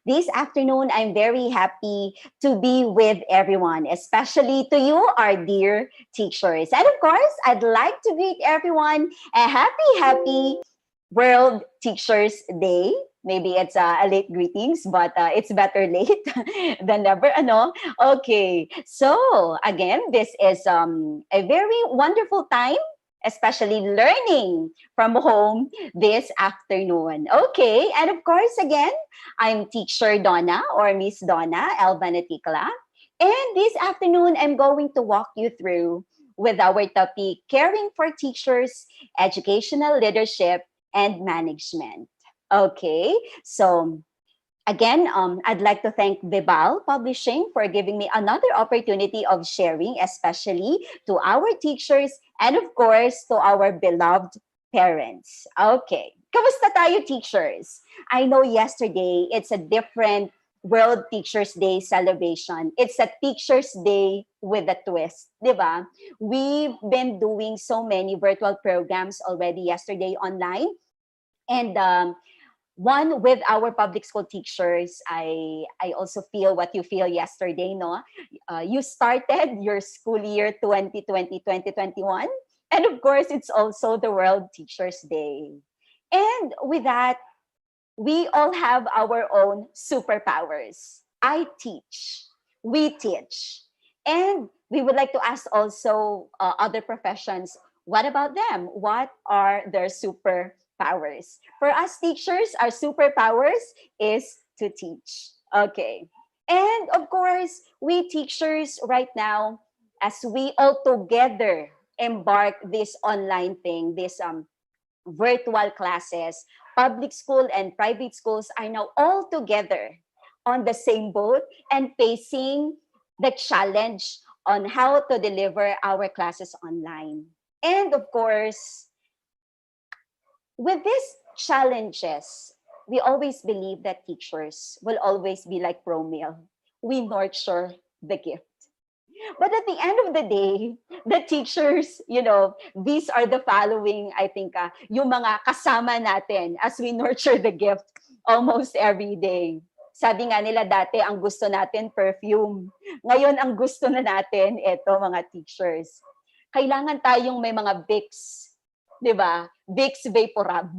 This afternoon, I'm very happy to be with everyone, especially to you, our dear teachers. And of course, I'd like to greet everyone a happy World Teachers Day. Maybe it's a late greetings, but it's better late than never. Ano? Okay. So, again, this is a very wonderful time, especially learning from home this afternoon. Okay. And of course, again, I'm Teacher Donna or Miss Donna Elvanaticla. And this afternoon, I'm going to walk you through with our topic, Caring for Teachers, Educational Leadership, and Management. Okay, so again, I'd like to thank VIBAL Publishing for giving me another opportunity of sharing, especially to our teachers and of course to our beloved parents. Okay, kamusta tayo teachers? I know yesterday it's a different World Teachers Day celebration. It's a Teachers Day with a twist, di ba? We've been doing so many virtual programs already yesterday online. And one with our public school teachers, I also feel what you feel yesterday, no? You started your school year 2020-2021. And of course, it's also the World Teachers Day. And with that, we all have our own superpowers. I teach, we teach. And we would like to ask also other professions, what about them? What are their superpowers? For us teachers, our superpowers is to teach. Okay. And of course, we teachers right now, as we all together embark this online thing, this virtual classes, public school and private schools are now all together on the same boat and facing the challenge on how to deliver our classes online. And of course, with these challenges, we always believe that teachers will always be like Romeo. We nurture the gift. But at the end of the day, the teachers, these are the following, I think, yung mga kasama natin as we nurture the gift almost every day. Sabi nga nila dati, ang gusto natin perfume. Ngayon, ang gusto na natin, ito mga teachers. Kailangan tayong may mga Vicks, di ba? Vicks Vaporub.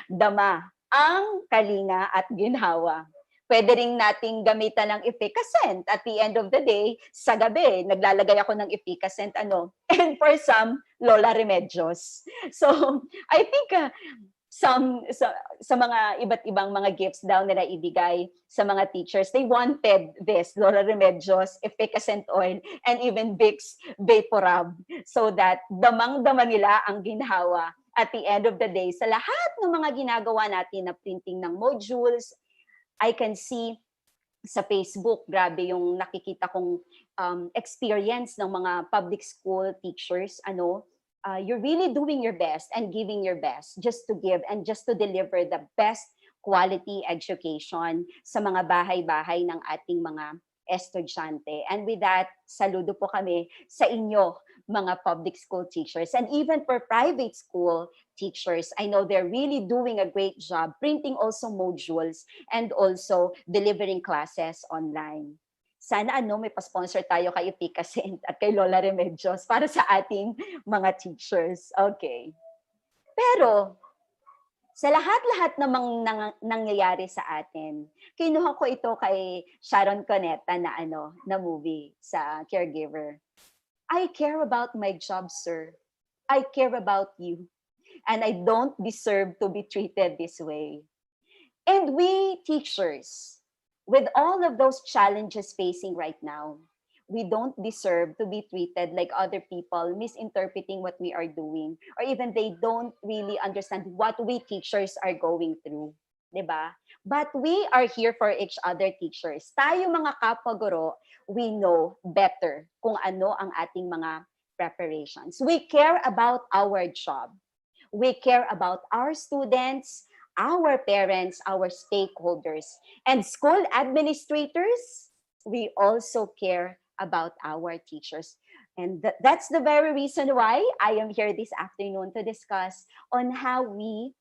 Dama ang kalinga at ginhawa. Pwede rin nating gamitan ng efficacent at the end of the day, sa gabi, naglalagay ako ng efficacent, and for some, Lola Remedios. So, I think sa mga iba't ibang mga gifts daw nila ibigay sa mga teachers, they wanted this, Lola Remedios, efficacent oil, and even Vicks Vaporub, so that damang-dama nila ang ginhawa at the end of the day sa lahat ng mga ginagawa natin na printing ng modules. I can see sa Facebook, grabe yung nakikita kong experience ng mga public school teachers. You're really doing your best and giving your best just to give and just to deliver the best quality education sa mga bahay-bahay ng ating mga estudyante. And with that, saludo po kami sa inyo, mga public school teachers. And even for private school teachers, I know they're really doing a great job printing also modules and also delivering classes online. Sana may pa-sponsor tayo kay Efficacent at kay Lola Remedios para sa ating mga teachers. Okay. Pero, sa lahat-lahat namang nangyayari sa atin, kinuha ko ito kay Sharon Cuneta na movie sa Caregiver. I care about my job, sir. I care about you. And I don't deserve to be treated this way. And we teachers, with all of those challenges facing right now, we don't deserve to be treated like other people misinterpreting what we are doing, or even they don't really understand what we teachers are going through. Diba? But we are here for each other teachers. Tayo mga kapwa guro, we know better kung ano ang ating mga preparations. We care about our job. We care about our students, our parents, our stakeholders, and school administrators. We also care about our teachers. And that's the very reason why I am here this afternoon to discuss on how we,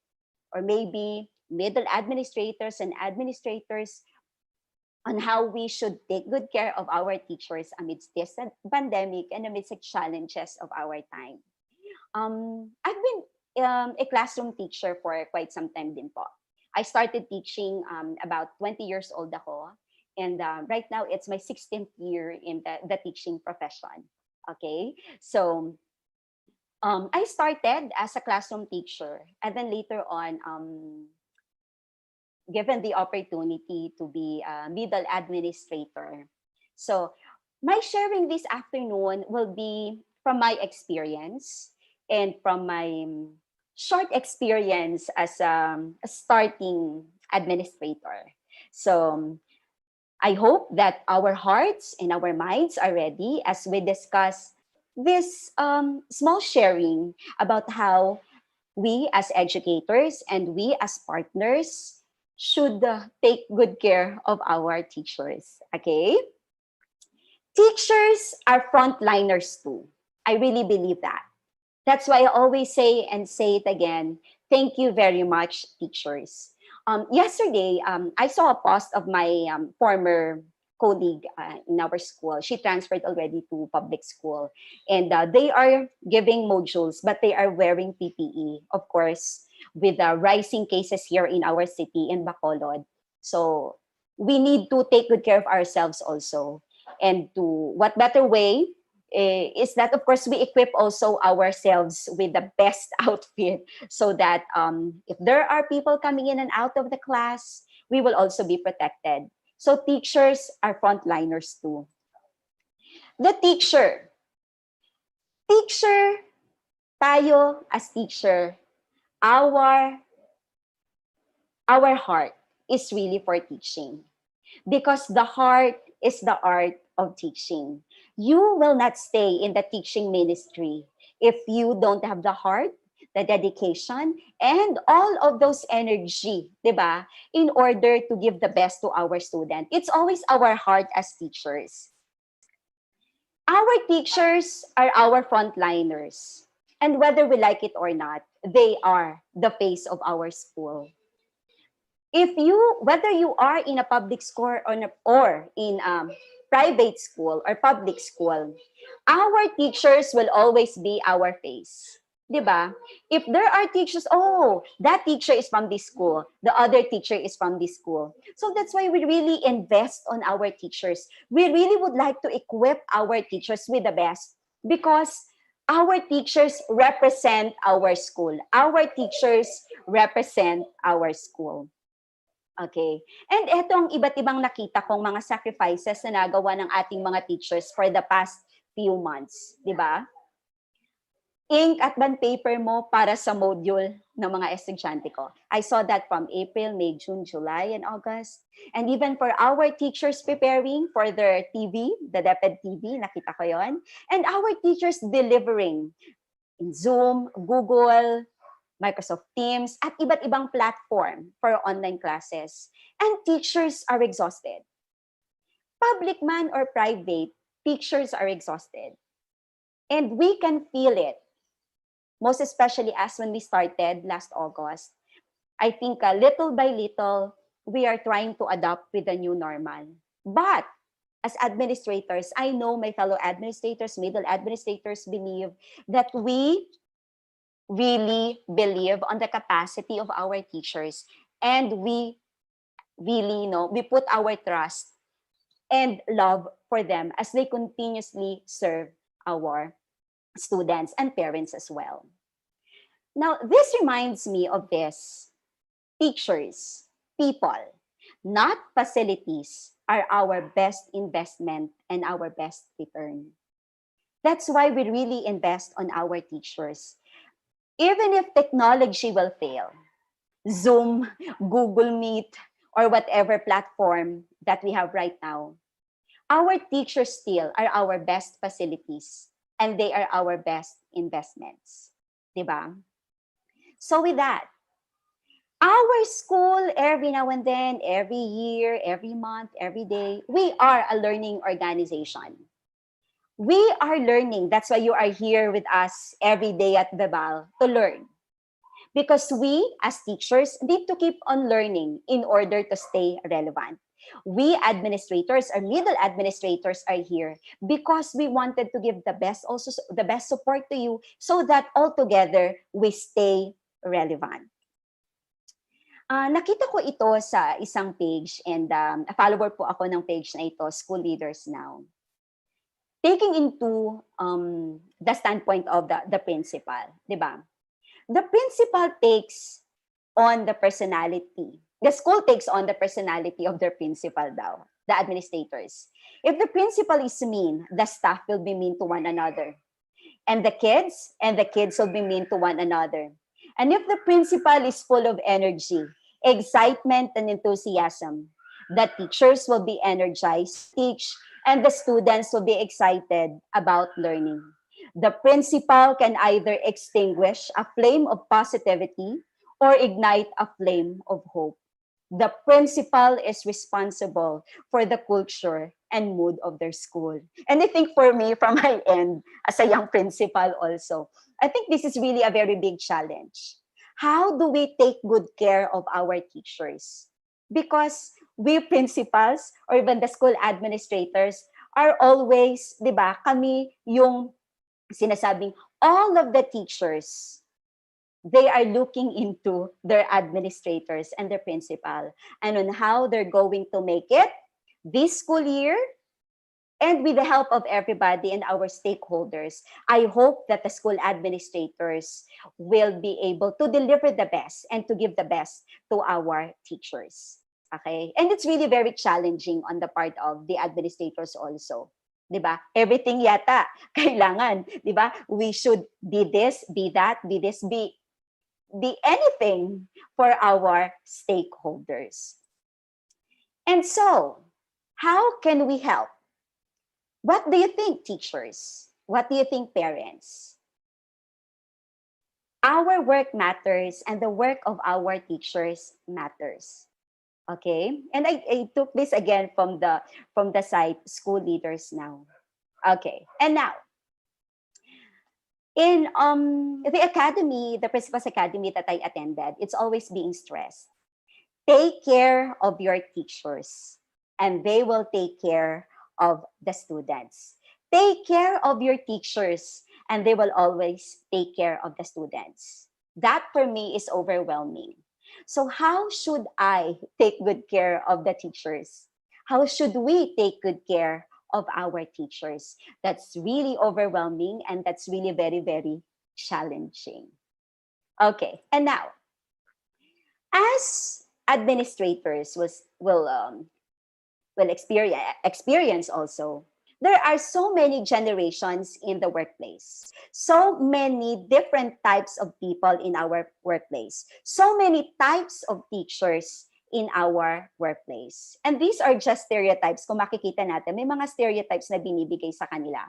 or maybe middle administrators and administrators, on how we should take good care of our teachers amidst this pandemic and amidst the challenges of our time. I've been a classroom teacher for quite some time din po. I started teaching about 20 years old ako. And right now, it's my 16th year in the teaching profession. Okay? So, I started as a classroom teacher. And then later on, given the opportunity to be a middle administrator. So, my sharing this afternoon will be from my experience and from my short experience as a starting administrator. So, I hope that our hearts and our minds are ready as we discuss this small sharing about how we as educators and we as partners should take good care of our teachers. Okay? Teachers are frontliners too. I really believe that. That's why I always say and say it again, thank you very much, teachers. Yesterday, I saw a post of my former colleague in our school. She transferred already to public school. And they are giving modules, but they are wearing PPE, of course, with the rising cases here in our city in Bacolod. So we need to take good care of ourselves also. And to what better way is that of course we equip also ourselves with the best outfit so that if there are people coming in and out of the class, we will also be protected. So teachers are frontliners too. The teacher, tayo as teacher, our heart is really for teaching. Because the heart is the art of teaching. You will not stay in the teaching ministry if you don't have the heart, the dedication, and all of those energy, di ba? In order to give the best to our student. It's always our heart as teachers. Our teachers are our frontliners. And whether we like it or not, they are the face of our school. If you, whether you are in a public school or in private school or public school, our teachers will always be our face. Diba? If there are teachers, oh, that teacher is from this school, the other teacher is from this school. So that's why we really invest on our teachers. We really would like to equip our teachers with the best because our teachers represent our school. Our teachers represent our school. Okay. And etong iba't ibang nakita kong mga sacrifices na nagawa ng ating mga teachers for the past few months, di ba? Ink at bond paper mo para sa module ng mga estudyante ko. I saw that from April, May, June, July, and August. And even for our teachers preparing for their TV, the DepEd TV, nakita ko yon. And our teachers delivering in Zoom, Google, Microsoft Teams, at iba't ibang platform for online classes. And teachers are exhausted. Public man or private, teachers are exhausted. And we can feel it. Most especially as when we started last August. I think little by little, we are trying to adapt with the new normal. But as administrators, I know my fellow administrators, middle administrators believe that we really believe on the capacity of our teachers, and we really we put our trust and love for them as they continuously serve our students and parents as well. Now, this reminds me of this. Teachers, people, not facilities, are our best investment and our best return. That's why we really invest on our teachers. Even if technology will fail, Zoom, Google Meet, or whatever platform that we have right now, our teachers still are our best facilities and they are our best investments. Diba? So with that, our school, every now and then, every year, every month, every day, we are a learning organization. We are learning. That's why you are here with us every day at VIBAL to learn. because we as teachers need to keep on learning in order to stay relevant. We administrators, our middle administrators are here because we wanted to give the best, also the best support to you so that all together we stay relevant. Nakita ko ito sa isang page and a follower po ako ng page na ito, School Leaders Now. Taking into the standpoint of the principal, di ba? The principal takes on the personality. The school takes on the personality of their principal daw, the administrators. If the principal is mean, the staff will be mean to one another. And the kids will be mean to one another. And if the principal is full of energy, excitement, and enthusiasm, the teachers will be energized to teach, and the students will be excited about learning. The principal can either extinguish a flame of positivity or ignite a flame of hope. The principal is responsible for the culture and mood of their school. And I think for me, from my end, as a young principal also, I think this is really a very big challenge. How do we take good care of our teachers? Because we principals or even the school administrators are always, di ba, kami yung sinasabing all of the teachers, they are looking into their administrators and their principal and on how they're going to make it this school year. And with the help of everybody and our stakeholders, I hope that the school administrators will be able to deliver the best and to give the best to our teachers. Okay? And it's really very challenging on the part of the administrators also. Diba? Everything yata kailangan, diba? We should be this, be that, be this, be anything for our stakeholders. And so, how can we help? What do you think, teachers? What do you think, parents? Our work matters and the work of our teachers matters. Okay? And I took this again from the site School Leaders Now. Okay. And now, in the academy, the Principal's Academy that I attended, it's always being stressed. Take care of your teachers and they will take care of the students. Take care of your teachers and they will always take care of the students. That for me is overwhelming. So how should I take good care of the teachers? How should we take good care of our teachers? That's really overwhelming and that's really very, very challenging. Okay, and now, as administrators will experience also, there are so many generations in the workplace, so many different types of people in our workplace, so many types of teachers in our workplace. And these are just stereotypes. Kung makikita natin, may mga stereotypes na binibigay sa kanila.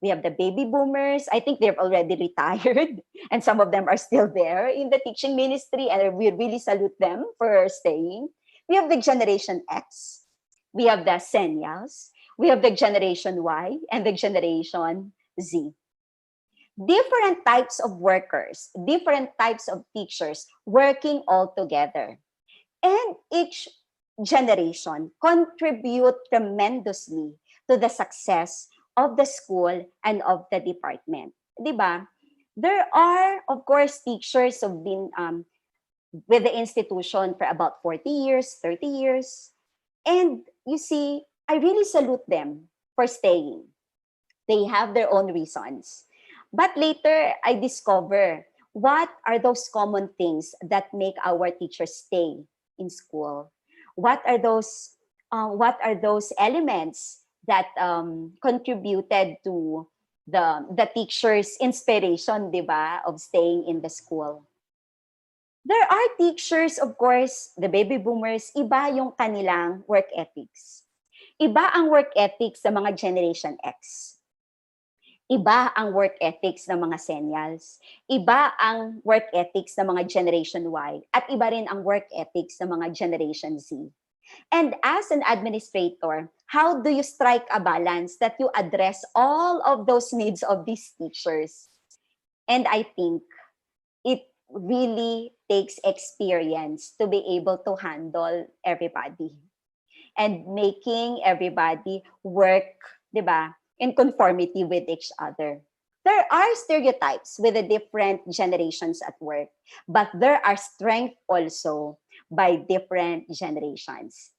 We have the baby boomers. I think they're already retired and some of them are still there in the teaching ministry and we really salute them for staying. We have the Generation X. We have the Millennials. We have the Generation Y and the Generation Z. Different types of workers, different types of teachers working all together. And each generation contribute tremendously to the success of the school and of the department. Diba? There are, of course, teachers who've been with the institution for about 40 years, 30 years. And you see, I really salute them for staying. They have their own reasons. But later, I discover what are those common things that make our teachers stay in school? What are those elements that contributed to the teachers' inspiration, diba, of staying in the school? There are teachers, of course, the baby boomers, iba yung kanilang work ethics. Iba ang work ethics sa mga Generation X. Iba ang work ethics ng mga Millennials. Iba ang work ethics ng mga Generation Y. At iba rin ang work ethics ng mga Generation Z. And as an administrator, how do you strike a balance that you address all of those needs of these teachers? And I think really takes experience to be able to handle everybody and making everybody work, 'di ba, in conformity with each other. There are stereotypes with the different generations at work, but there are strength also by different generations.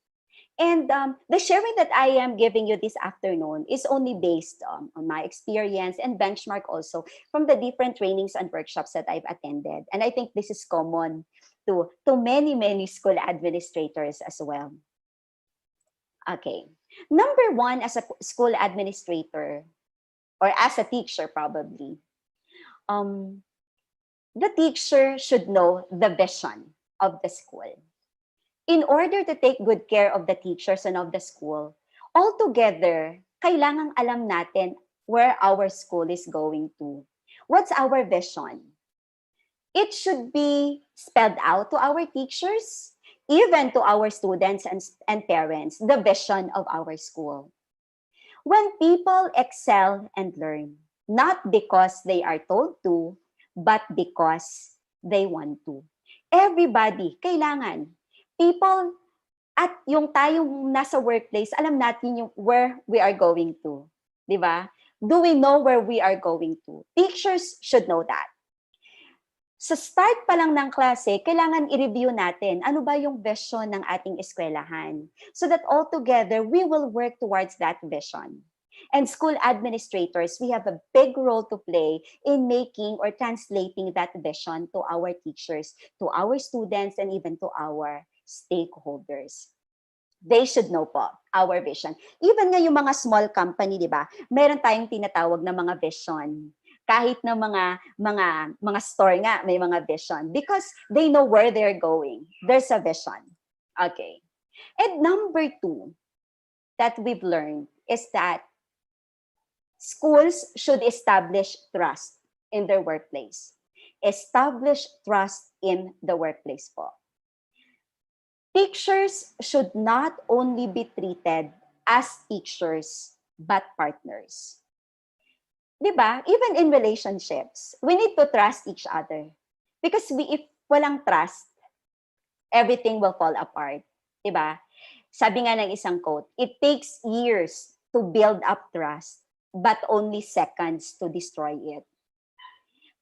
And the sharing that I am giving you this afternoon is only based on my experience and benchmark also from the different trainings and workshops that I've attended. And I think this is common to many, many school administrators as well. Okay. Number one, as a school administrator, or as a teacher probably, um, the teacher should know the vision of the school. In order to take good care of the teachers and of the school, altogether, kailangang alam natin where our school is going to. What's our vision? It should be spelled out to our teachers, even to our students and parents, the vision of our school. When people excel and learn, not because they are told to, but because they want to. Everybody, kailangan. People, at yung tayong nasa workplace, alam natin yung where we are going to. Di ba? Do we know where we are going to? Teachers should know that. Sa start pa lang ng klase, kailangan i-review natin ano ba yung vision ng ating eskwelahan so that all together we will work towards that vision. And school administrators, we have a big role to play in making or translating that vision to our teachers, to our students, and even to our stakeholders. They should know po our vision. Even nga yung mga small company, di ba? Meron tayong tinatawag na mga vision. Kahit na mga store nga may mga vision because they know where they're going. There's a vision. Okay. And number two that we've learned is that schools should establish trust in their workplace. Establish trust in the workplace po. Teachers should not only be treated as teachers but partners. Diba? Even in relationships, we need to trust each other. Because if walang trust, everything will fall apart. Diba? Sabi nga ng isang quote, it takes years to build up trust, but only seconds to destroy it.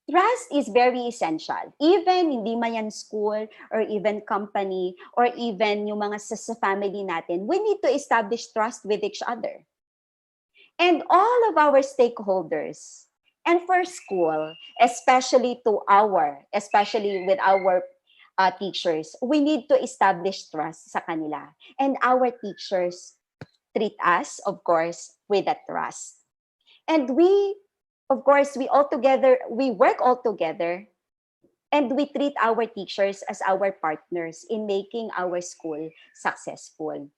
Trust is very essential. Even hindi man yan school or even company or even yung mga sa family natin, we need to establish trust with each other. And all of our stakeholders, and for school, especially with our teachers, we need to establish trust sa kanila. And our teachers treat us, of course, with that trust. And we work all together, and we treat our teachers as our partners in making our school successful.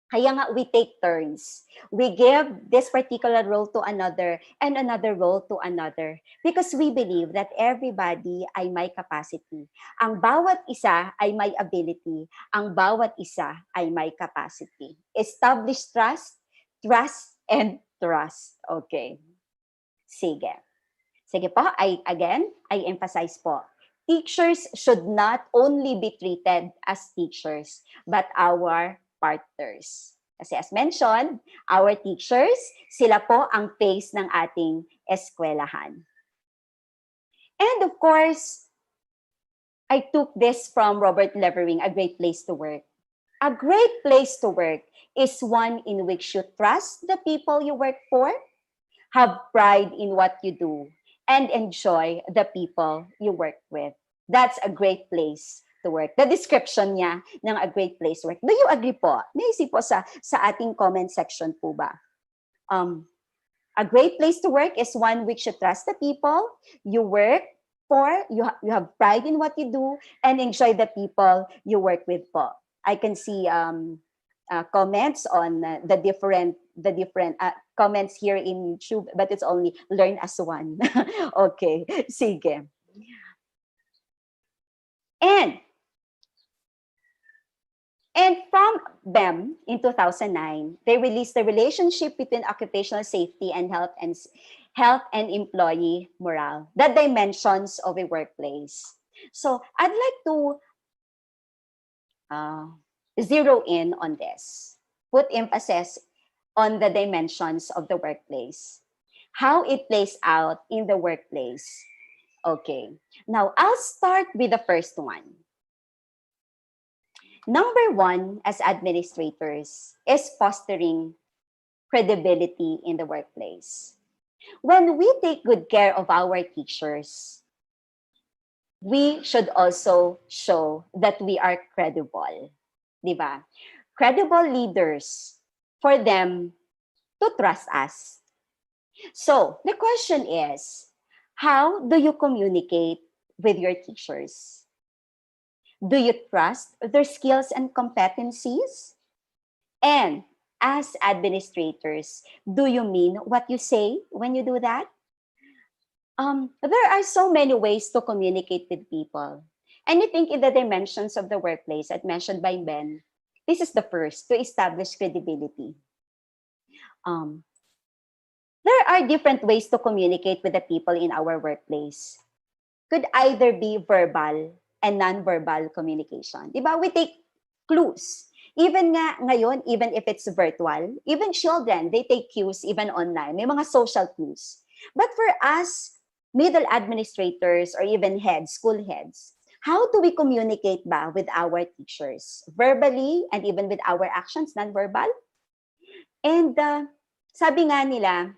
Kaya nga, we take turns. We give this particular role to another and another role to another because we believe that everybody ay may capacity. Ang bawat isa ay may ability. Ang bawat isa ay may capacity. Establish trust, and trust. Okay. Sige. Sige po, I emphasize po. Teachers should not only be treated as teachers, but our partners. Kasi as mentioned, our teachers, sila po ang face ng ating eskwelahan. And of course, I took this from Robert Levering, A Great Place to Work. A great place to work is one in which you trust the people you work for, have pride in what you do, and enjoy the people you work with. That's a great place to work. The description niya ng a great place to work. Do you agree po? Naisip po sa ating comment section po ba? A great place to work is one which you trust the people you work for, you have pride in what you do, and enjoy the people you work with po. I can see comments on the different comments here in YouTube, but it's only learn as one. Okay, sige. And from them, in 2009, they released the relationship between occupational safety and health and employee morale, the dimensions of a workplace. So I'd like to uh, zero in on this, put emphasis on the dimensions of the workplace, how it plays out in the workplace. Okay, now I'll start with the first one. Number one, as administrators, is fostering credibility in the workplace. When we take good care of our teachers, we should also show that we are credible. Di ba? Credible leaders for them to trust us. So, the question is, how do you communicate with your teachers? Do you trust their skills and competencies? And as administrators, do you mean what you say when you do that? There are so many ways to communicate with people. And I think in the dimensions of the workplace, as mentioned by Ben, this is the first to establish credibility. Um, there are different ways to communicate with the people in our workplace. Could either be verbal and non-verbal communication. Di ba? We take clues. Even nga ngayon, even if it's virtual, even children, they take cues even online. May mga social cues. But for us, middle administrators or even heads, school heads, how do we communicate ba with our teachers? Verbally and even with our actions, non-verbal? And sabi nga nila,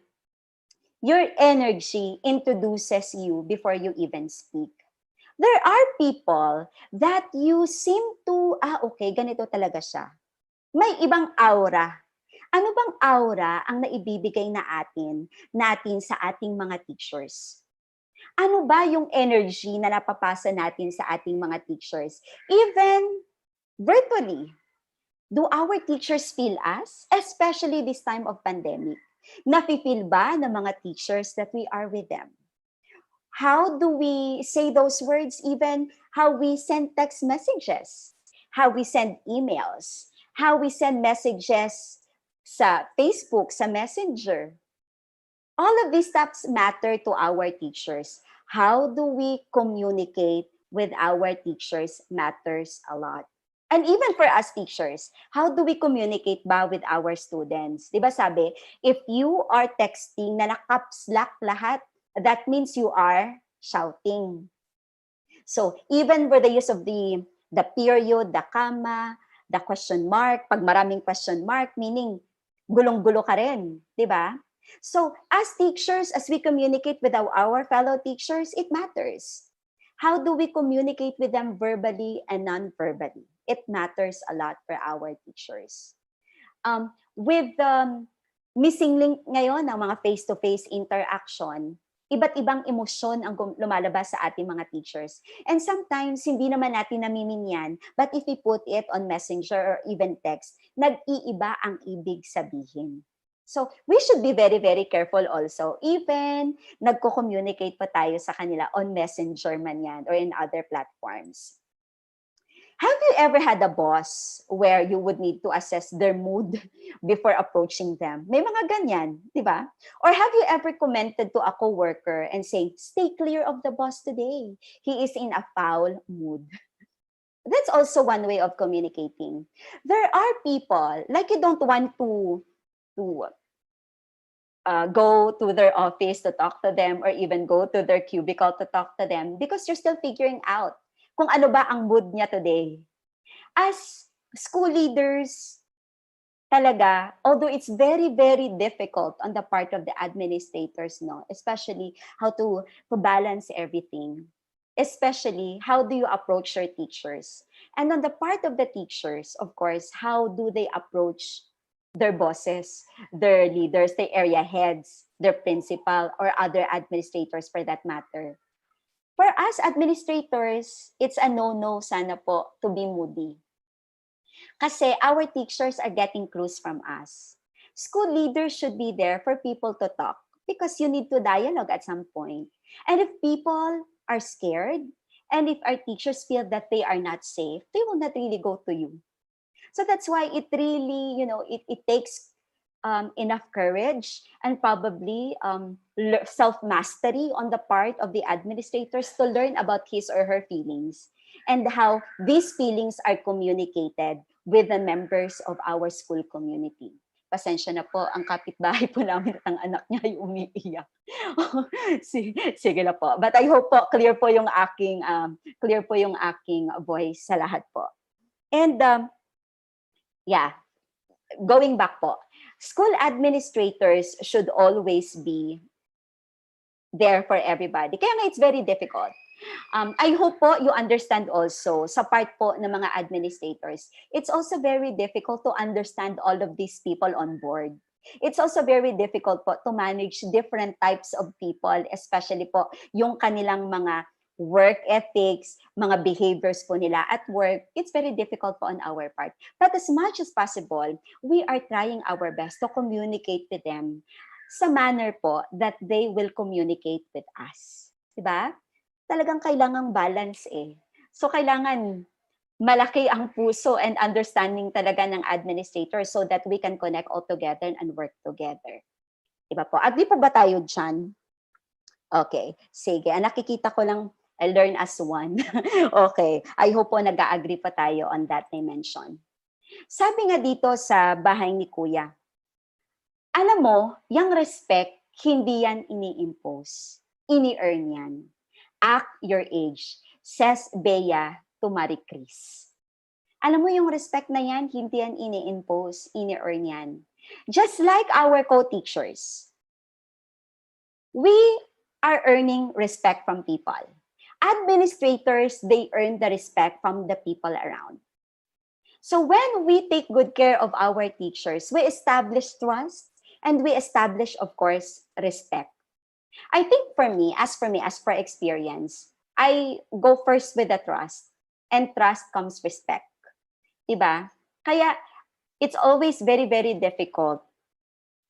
your energy introduces you before you even speak. There are people that you seem to, okay, ganito talaga siya. May ibang aura. Ano bang aura ang naibibigay natin sa ating mga teachers? Ano ba yung energy na napapasa natin sa ating mga teachers? Even virtually, do our teachers feel us? Especially this time of pandemic. Nafe-feel ba ng mga teachers that we are with them? How do we say those words? Even how we send text messages, how we send emails, how we send messages sa Facebook, sa Messenger. All of these steps matter to our teachers. How do we communicate with our teachers matters a lot. And even for us teachers, how do we communicate ba with our students? Di ba sabi, if you are texting na naka-caps lock lahat, that means you are shouting. So even with the use of the period, the comma, the question mark, pag maraming question mark, meaning gulong-gulo ka rin, di ba? So as teachers, as we communicate with our fellow teachers, it matters. How do we communicate with them verbally and non-verbally? It matters a lot for our teachers. With missing link ngayon ng mga face-to-face interaction, iba't ibang emosyon ang lumalabas sa ating mga teachers. And sometimes, hindi naman natin namiming yan, but if we put it on messenger or even text, nag-iiba ang ibig sabihin. So, we should be very, very careful also. Even nagko-communicate pa tayo sa kanila on messenger man yan or in other platforms. Have you ever had a boss where you would need to assess their mood before approaching them? May mga ganyan, di ba? Or have you ever commented to a coworker and saying, stay clear of the boss today. He is in a foul mood. That's also one way of communicating. There are people, like you don't want to go to their office to talk to them or even go to their cubicle to talk to them because you're still figuring out kung ano ba ang mood niya today. As school leaders, talaga, although it's very, very difficult on the part of the administrators, no, especially how to balance everything, especially how do you approach your teachers. And on the part of the teachers, of course, how do they approach their bosses, their leaders, their area heads, their principal, or other administrators for that matter. For us administrators, it's a no-no sana po to be moody. Kasi our teachers are getting clues from us. School leaders should be there for people to talk because you need to dialogue at some point. And if people are scared, and if our teachers feel that they are not safe, they will not really go to you. So that's why it really, it takes enough courage and probably self-mastery on the part of the administrators to learn about his or her feelings and how these feelings are communicated with the members of our school community. Pasensya na po, ang kapitbahay po namin at ang anak niya ay umiiyak. Sige na po. But I hope po clear po yung aking voice sa lahat po. And yeah, going back po, school administrators should always be there for everybody. Kaya nga it's very difficult. I hope po you understand also sa part po ng mga administrators, it's also very difficult to understand all of these people on board. It's also very difficult po to manage different types of people, especially po yung kanilang mga work ethics, mga behaviors po nila at work. It's very difficult po on our part. But as much as possible, we are trying our best to communicate with them sa manner po that they will communicate with us. Diba? Talagang kailangang balance eh. So kailangan malaki ang puso and understanding talaga ng administrator so that we can connect all together and work together. Diba po? Agree po ba tayo dyan? Okay, sige. Nakikita ko lang, I learn as one. Okay, I hope po nag-agree pa tayo on that dimension. Sabi nga dito sa bahay ni Kuya, alam mo, yung respect, hindi yan ini-impose. Ini-earn yan. Act your age, says Bea to Marie Chris. Alam mo yung respect na yan, hindi yan ini-impose, ini-earn yan. Just like our co-teachers, we are earning respect from people. Administrators, they earn the respect from the people around. So when we take good care of our teachers, we establish trust and we establish, of course, respect. I think for me, as for experience, I go first with the trust. And trust comes respect. Diba? Kaya, it's always very, very difficult.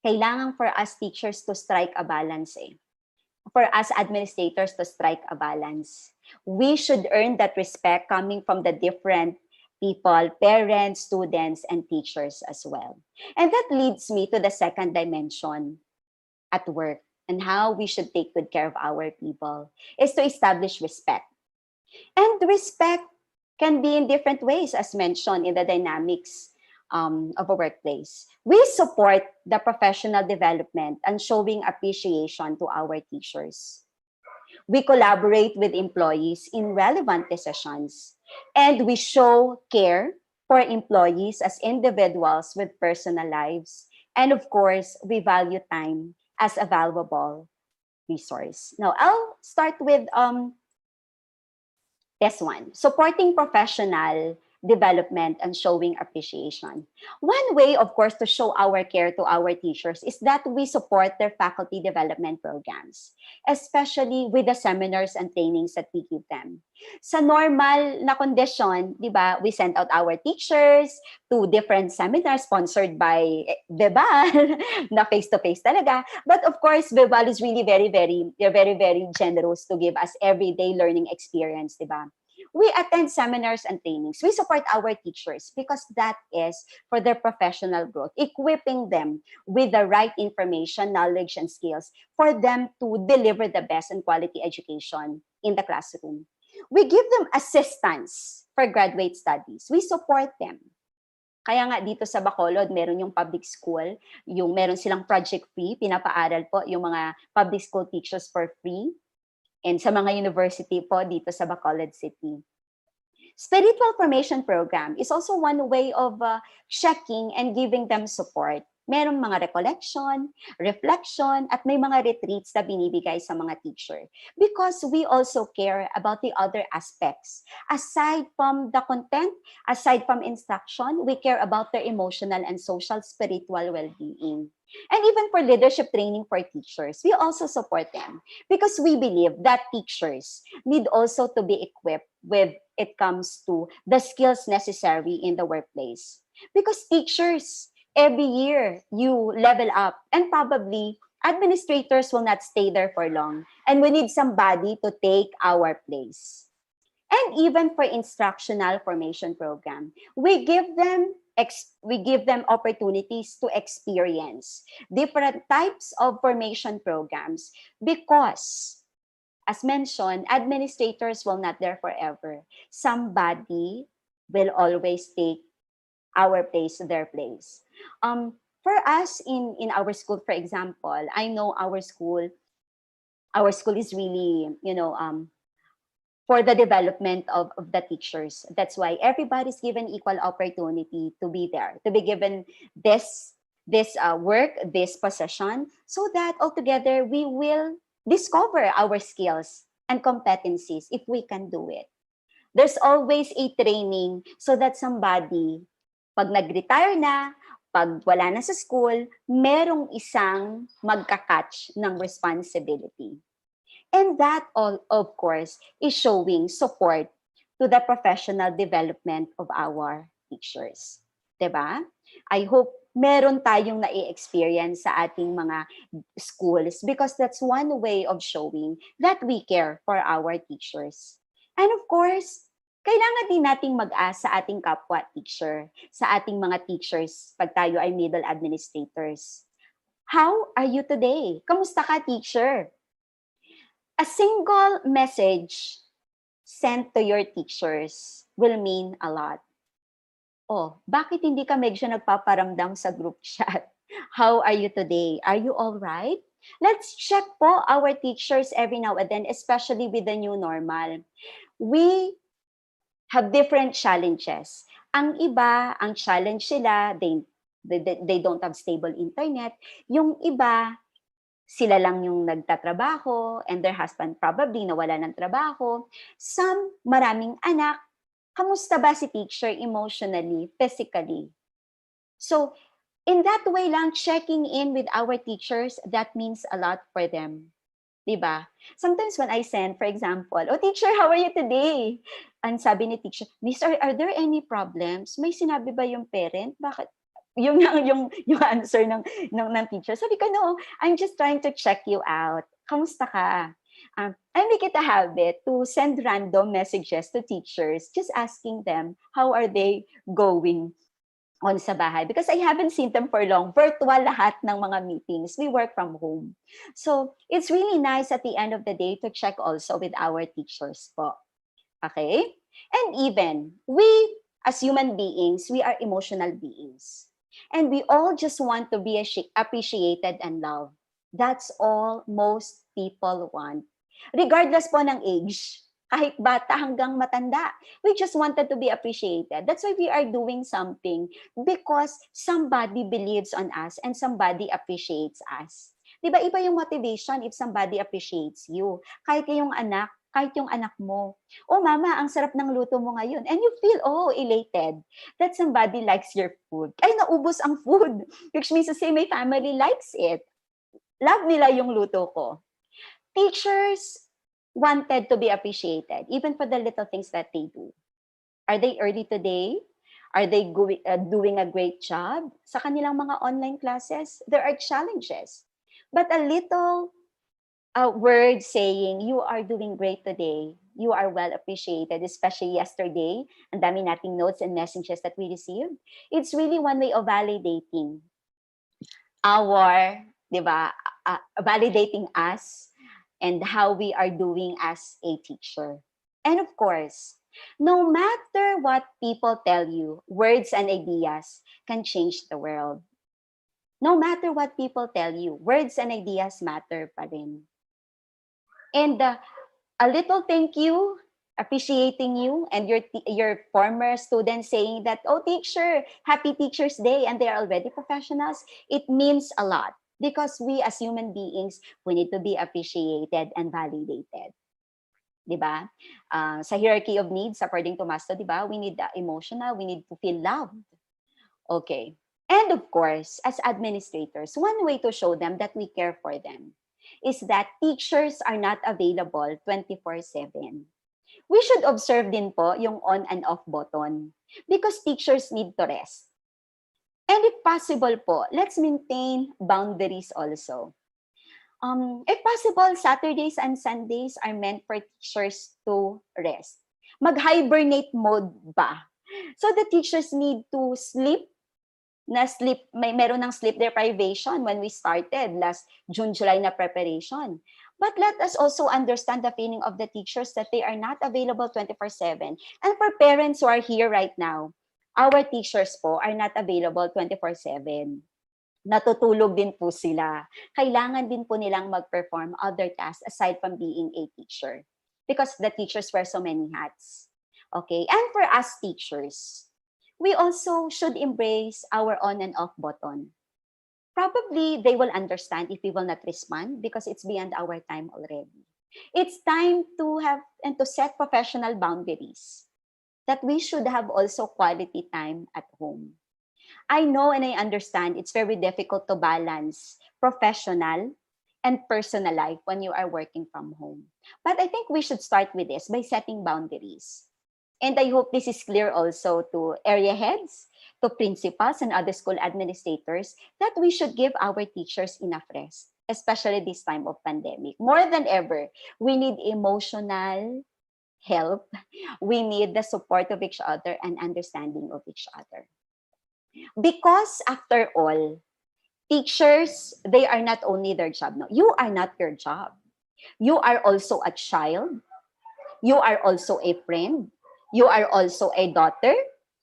Kailangan for us teachers to strike a balance eh. For us administrators to strike a balance. We should earn that respect coming from the different people, parents, students, and teachers as well. And that leads me to the second dimension at work. And how we should take good care of our people is to establish respect. And respect can be in different ways, as mentioned in the dynamics of a workplace. We support the professional development and showing appreciation to our teachers. We collaborate with employees in relevant decisions, and we show care for employees as individuals with personal lives. And of course, we value time as a valuable resource. Now, I'll start with this one, supporting professional development and showing appreciation. One way, of course, to show our care to our teachers is that we support their faculty development programs, especially with the seminars and trainings that we give them. Sa normal na condition, di ba, we send out our teachers to different seminars sponsored by VIBAL, na face-to-face talaga. But of course, VIBAL is really very, very generous to give us everyday learning experience, di ba? We attend seminars and trainings. We support our teachers because that is for their professional growth, equipping them with the right information, knowledge, and skills for them to deliver the best and quality education in the classroom. We give them assistance for graduate studies. We support them. Kaya nga dito sa Bacolod, meron yung public school, yung meron silang project free, pinapaaral po yung mga public school teachers for free. And sa mga university po dito sa Bacolod City. Spiritual formation program is also one way of checking and giving them support. Merong mga recollection, reflection, at may mga retreats na binibigay sa mga teacher. Because we also care about the other aspects. Aside from the content, aside from instruction, we care about their emotional and social spiritual well-being. And even for leadership training for teachers, we also support them because we believe that teachers need also to be equipped with it comes to the skills necessary in the workplace. Because teachers, every year you level up and probably administrators will not stay there for long and we need somebody to take our place. And even for instructional formation program, we give them we give them opportunities to experience different types of formation programs because, as mentioned, administrators will not there forever. Somebody will always take our place, their place. For us in our school, for example, I know our school is really, for the development of the teachers. That's why everybody's given equal opportunity to be there, to be given this work, this position, so that altogether we will discover our skills and competencies if we can do it. There's always a training so that somebody, pag nag-retire na, pag wala na sa school, merong isang magka-catch ng responsibility. And that all, of course, is showing support to the professional development of our teachers. 'Di ba? I hope meron tayong na-experience sa ating mga schools because that's one way of showing that we care for our teachers. And of course, kailangan din nating mag-ask sa ating kapwa teacher, sa ating mga teachers pag tayo ay middle administrators. How are you today? Kamusta ka, teacher? A single message sent to your teachers will mean a lot. Oh, bakit hindi ka medyo nagpaparamdam sa group chat? How are you today? Are you all right? Let's check po our teachers every now and then, especially with the new normal. We have different challenges. Ang iba, ang challenge sila, they don't have stable internet. Yung iba, sila lang yung nagtatrabaho and their husband probably nawala ng trabaho. Some, maraming anak. Kamusta ba si teacher emotionally, physically? So, in that way lang, checking in with our teachers, that means a lot for them. Diba? Sometimes when I send, for example, oh teacher, how are you today? And sabi ni teacher, Miss, are there any problems? May sinabi ba yung parent? Bakit? Yung answer ng teacher. Sabi ko, no, I'm just trying to check you out. Kamusta ka? I make it a habit to send random messages to teachers, just asking them, how are they going on sa bahay? Because I haven't seen them for long. Virtual lahat ng mga meetings. We work from home. So, it's really nice at the end of the day to check also with our teachers po. Okay? And even, we, as human beings, we are emotional beings. And we all just want to be appreciated and loved. That's all most people want. Regardless po ng age, kahit bata hanggang matanda, we just wanted to be appreciated. That's why we are doing something because somebody believes on us and somebody appreciates us. Diba iba yung motivation if somebody appreciates you. Kahit yung anak mo. Oh, mama, ang sarap ng luto mo ngayon. And you feel, elated that somebody likes your food. Ay, naubos ang food. Which means to say, my family likes it. Love nila yung luto ko. Teachers wanted to be appreciated, even for the little things that they do. Are they early today? Are they doing a great job? Sa kanilang mga online classes, there are challenges. But a little word saying, you are doing great today. You are well appreciated, especially yesterday. Ang dami nating notes and messages that we received. It's really one way of validating validating us and how we are doing as a teacher. And of course, no matter what people tell you, words and ideas can change the world. No matter what people tell you, words and ideas matter pa rin. And a little thank you, appreciating you and your former students saying that, oh teacher, happy Teacher's Day, and they are already professionals. It means a lot because we as human beings, we need to be appreciated and validated. Diba? Sa hierarchy of needs, according to Maslow, diba? We need emotional, we need to feel loved. Okay. And of course, as administrators, one way to show them that we care for them is that teachers are not available 24/7. We should observe din po yung on and off button because teachers need to rest. And if possible po, let's maintain boundaries also. If possible, Saturdays and Sundays are meant for teachers to rest. Mag-hibernate mode ba? So the teachers need to sleep meron ng sleep deprivation when we started last June, July na preparation. But let us also understand the feeling of the teachers that they are not available 24/7. And for parents who are here right now, our teachers po are not available 24/7. Natutulog din po sila. Kailangan din po nilang mag-perform other tasks aside from being a teacher. Because the teachers wear so many hats. Okay? And for us teachers, we also should embrace our on and off button. Probably they will understand if we will not respond because it's beyond our time already. It's time to have and to set professional boundaries that we should have also quality time at home. I know and I understand it's very difficult to balance professional and personal life when you are working from home. But I think we should start with this by setting boundaries. And I hope this is clear also to area heads, to principals and other school administrators that we should give our teachers enough rest, especially this time of pandemic. More than ever, we need emotional help. We need the support of each other and understanding of each other. Because after all, teachers, they are not only their job. No, you are not your job. You are also a child. You are also a friend. You are also a daughter.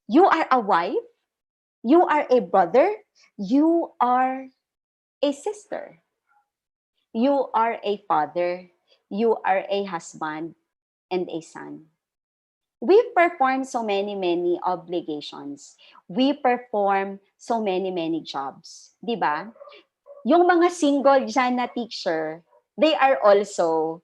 You are a wife. You are a brother. You are a sister. You are a father. You are a husband and a son. We perform so many obligations. We perform so many jobs. Di ba? Yung mga single dyan na teacher, they are also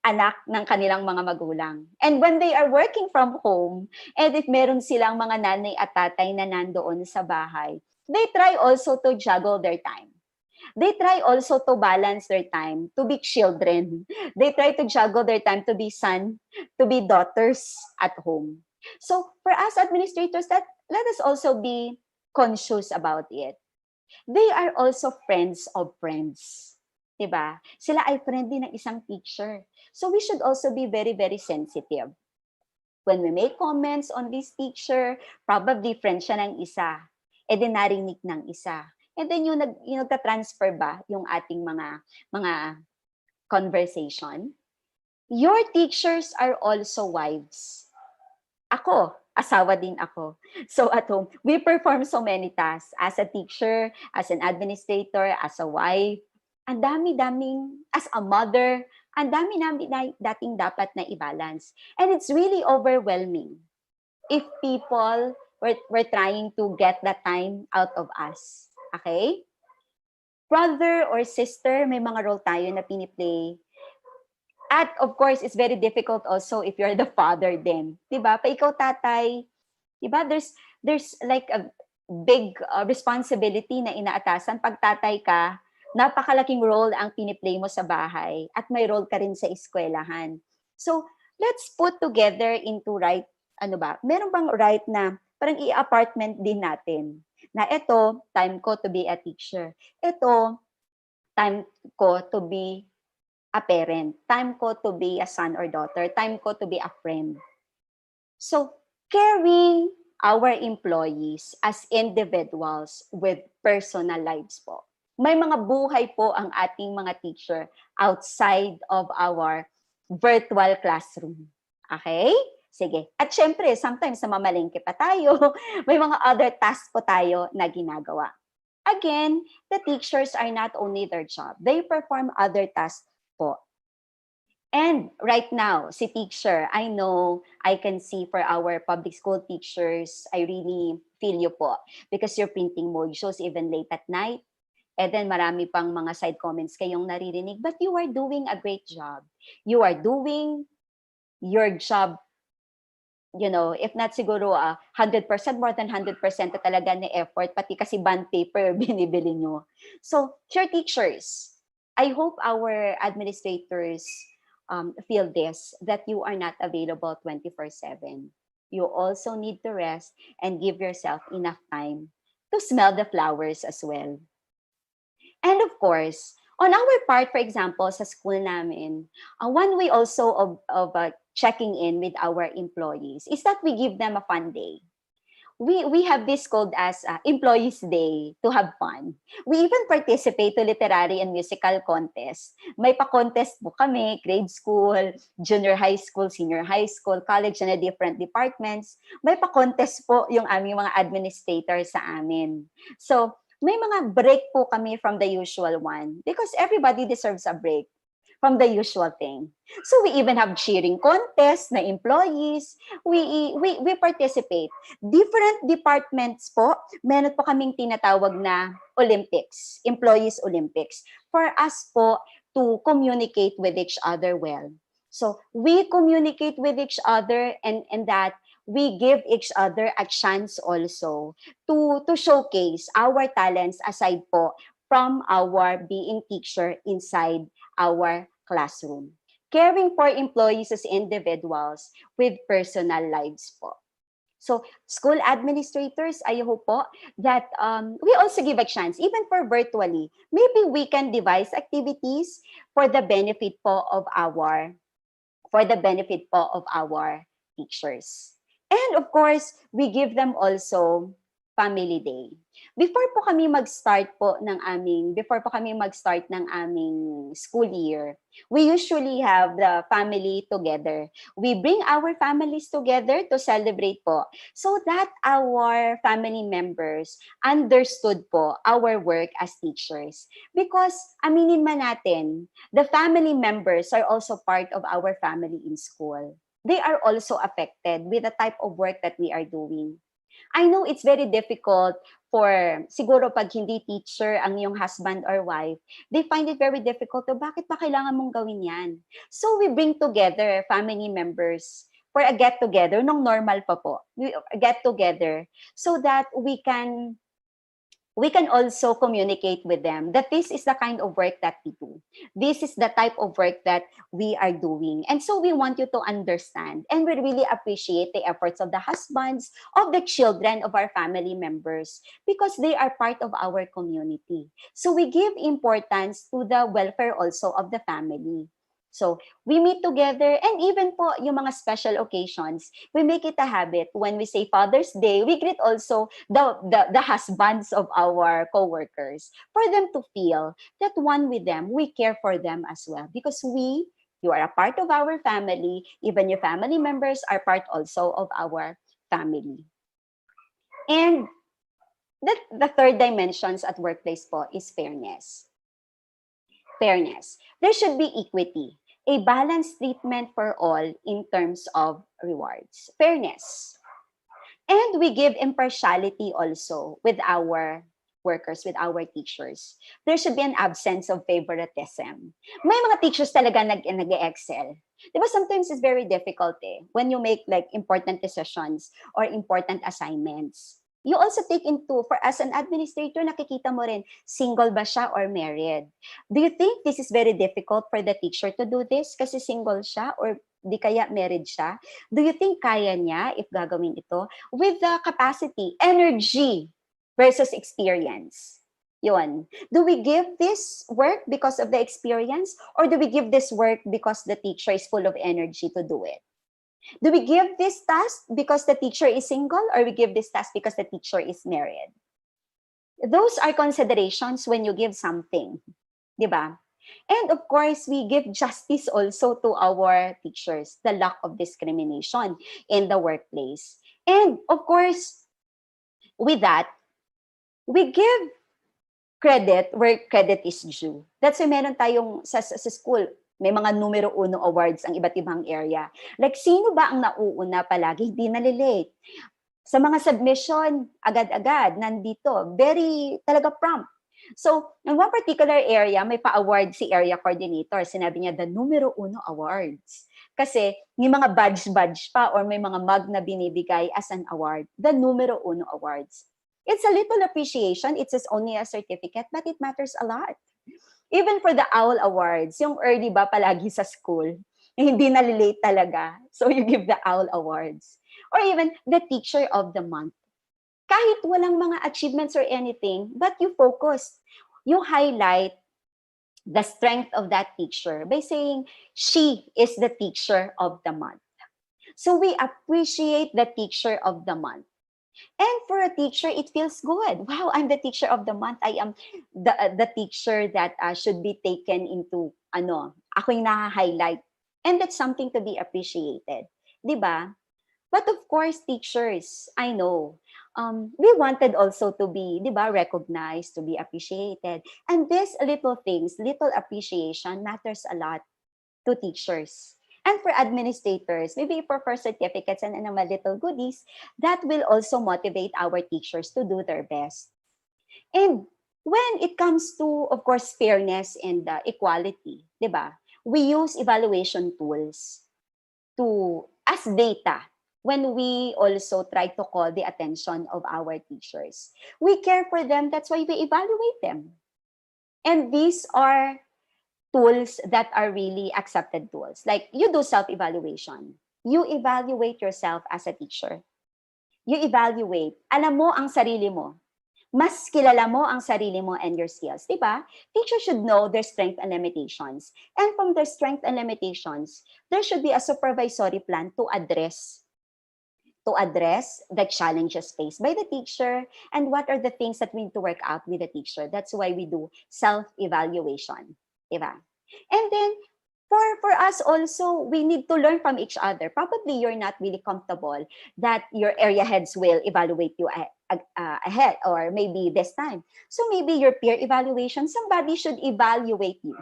anak ng kanilang mga magulang. And when they are working from home, and if meron silang mga nanay at tatay na nandoon sa bahay, they try also to juggle their time. They try also to balance their time to be children. They try to juggle their time to be son, to be daughters at home. So for us administrators, that let us also be conscious about it. They are also friends of friends. Diba? Sila ay friend din ng isang teacher. So we should also be very sensitive. When we make comments on this teacher, probably friend siya ng isa. E din narinig ng isa. And then yung nagka-transfer ba yung ating mga conversation? Your teachers are also wives. Ako, asawa din ako. So at home, we perform so many tasks. As a teacher, as an administrator, as a wife, ang dami-daming, as a mother, ang dami-dami na dating dapat na i-balance. And it's really overwhelming if people were trying to get that time out of us. Okay? Brother or sister, may mga role tayo na piniplay. At of course, it's very difficult also if you're the father then. Diba? Pa ikaw tatay, diba? There's like a big responsibility na inaatasan. Pag tatay ka, napakalaking role ang piniplay mo sa bahay at may role ka rin sa eskwelahan. So, let's put together into right, meron bang right na parang i-apartment din natin na ito, time ko to be a teacher. Ito, time ko to be a parent. Time ko to be a son or daughter. Time ko to be a friend. So, caring our employees as individuals with personal lives po. May mga buhay po ang ating mga teacher outside of our virtual classroom. Okay? Sige. At syempre, sometimes namamalengke pa tayo. May mga other tasks po tayo na ginagawa. Again, the teachers are not only their job. They perform other tasks po. And right now, si teacher, I know, I can see for our public school teachers, I really feel you po. Because you're printing modules even late at night. And then marami pang mga side comments kayong naririnig. But you are doing a great job. You are doing your job, if not siguro 100%, more than 100% na talaga na effort, pati kasi bond paper binibili nyo. So, your teachers, I hope our administrators feel this, that you are not available 24/7. You also need to rest and give yourself enough time to smell the flowers as well. And of course, on our part, for example, sa school namin, one way also of checking in with our employees is that we give them a fun day. We have this called as Employees Day to have fun. We even participate to literary and musical contest. May pa-contest po kami, grade school, junior high school, senior high school, college na different departments. May pa-contest po yung aming mga administrators sa amin. So, may mga break po kami from the usual one because everybody deserves a break from the usual thing. So we even have cheering contests na employees. We participate. Different departments po, meron po kaming tinatawag na Olympics, Employees Olympics, for us po to communicate with each other well. So we communicate with each other and that we give each other a chance also to showcase our talents aside po from our being teacher inside our classroom. Caring for employees as individuals with personal lives po. So, school administrators, I hope po that we also give a chance, even for virtually. Maybe we can devise activities for the benefit po of our teachers. And of course, we give them also Family Day. Before po kami mag-start ng aming school year, we usually have the family together. We bring our families together to celebrate po so that our family members understood po our work as teachers. Because aminin man natin, the family members are also part of our family in school. They are also affected with the type of work that we are doing. I know it's very difficult for, siguro pag hindi teacher ang iyong husband or wife, they find it very difficult to, bakit ba kailangan mong gawin yan? So we bring together family members for a get-together, nung normal pa po, we get together so that we can also communicate with them that this is the kind of work that we do. This is the type of work that we are doing. And so we want you to understand, and we really appreciate the efforts of the husbands, of the children, of our family members, because they are part of our community. So we give importance to the welfare also of the family. So we meet together, and even po yung mga special occasions, we make it a habit when we say Father's Day, we greet also the husbands of our coworkers for them to feel that one with them, we care for them as well. Because you are a part of our family, even your family members are part also of our family. And the third dimensions at workplace po is fairness. Fairness. There should be equity. A balanced treatment for all in terms of rewards. Fairness. And we give impartiality also with our workers, with our teachers. There should be an absence of favoritism. May mga teachers talaga nag-excel. Diba sometimes it's very difficult when you make like important decisions or important assignments. You also take into, for as an administrator, nakikita mo rin, single ba siya or married? Do you think this is very difficult for the teacher to do this kasi single siya or di kaya married siya? Do you think kaya niya if gagawin ito? With the capacity, energy versus experience. Yun. Do we give this work because of the experience or do we give this work because the teacher is full of energy to do it? Do we give this task because the teacher is single or we give this task because the teacher is married? Those are considerations when you give something. Diba? And of course, we give justice also to our teachers, the lack of discrimination in the workplace. And of course, with that, we give credit where credit is due. That's why meron tayong sa school, may mga numero 1 awards ang iba't ibang area. Like, sino ba ang nauuna palagi? Hindi nalilate. Sa mga submission, agad-agad, nandito. Very, talaga prompt. So, in one particular area, may pa-award si area coordinator. Sinabi niya, the numero 1 awards. Kasi, may mga badge pa or may mga mug na binibigay as an award. The numero 1 awards. It's a little appreciation. It's just only a certificate, but it matters a lot. Even for the OWL Awards, yung early ba palagi sa school, hindi nalilate talaga. So you give the OWL Awards. Or even the Teacher of the Month. Kahit walang mga achievements or anything, but you focus, you highlight the strength of that teacher by saying, she is the Teacher of the Month. So we appreciate the teacher of the month. And for a teacher, it feels good. Wow, I'm the teacher of the month. I am the teacher that should be taken into, ako yung na-highlight. And that's something to be appreciated. 'Di ba? But of course, teachers, I know, we wanted also to be, 'di ba, recognized, to be appreciated. And these little things, little appreciation matters a lot to teachers. And for administrators, maybe for certificates and mga little goodies, that will also motivate our teachers to do their best. And when it comes to, of course, fairness and equality, di ba? We use evaluation tools to as data when we also try to call the attention of our teachers. We care for them, that's why we evaluate them. And these are tools that are really accepted tools. Like you do self-evaluation. You evaluate yourself as a teacher. You evaluate. Alam mo ang sarili mo. Mas kilala mo ang sarili mo and your skills. Diba? Teachers should know their strengths and limitations. And from their strengths and limitations, there should be a supervisory plan to address the challenges faced by the teacher and what are the things that we need to work out with the teacher. That's why we do self-evaluation. Diba? And then, for us also, we need to learn from each other. Probably you're not really comfortable that your area heads will evaluate you ahead or maybe this time. So maybe your peer evaluation, somebody should evaluate you.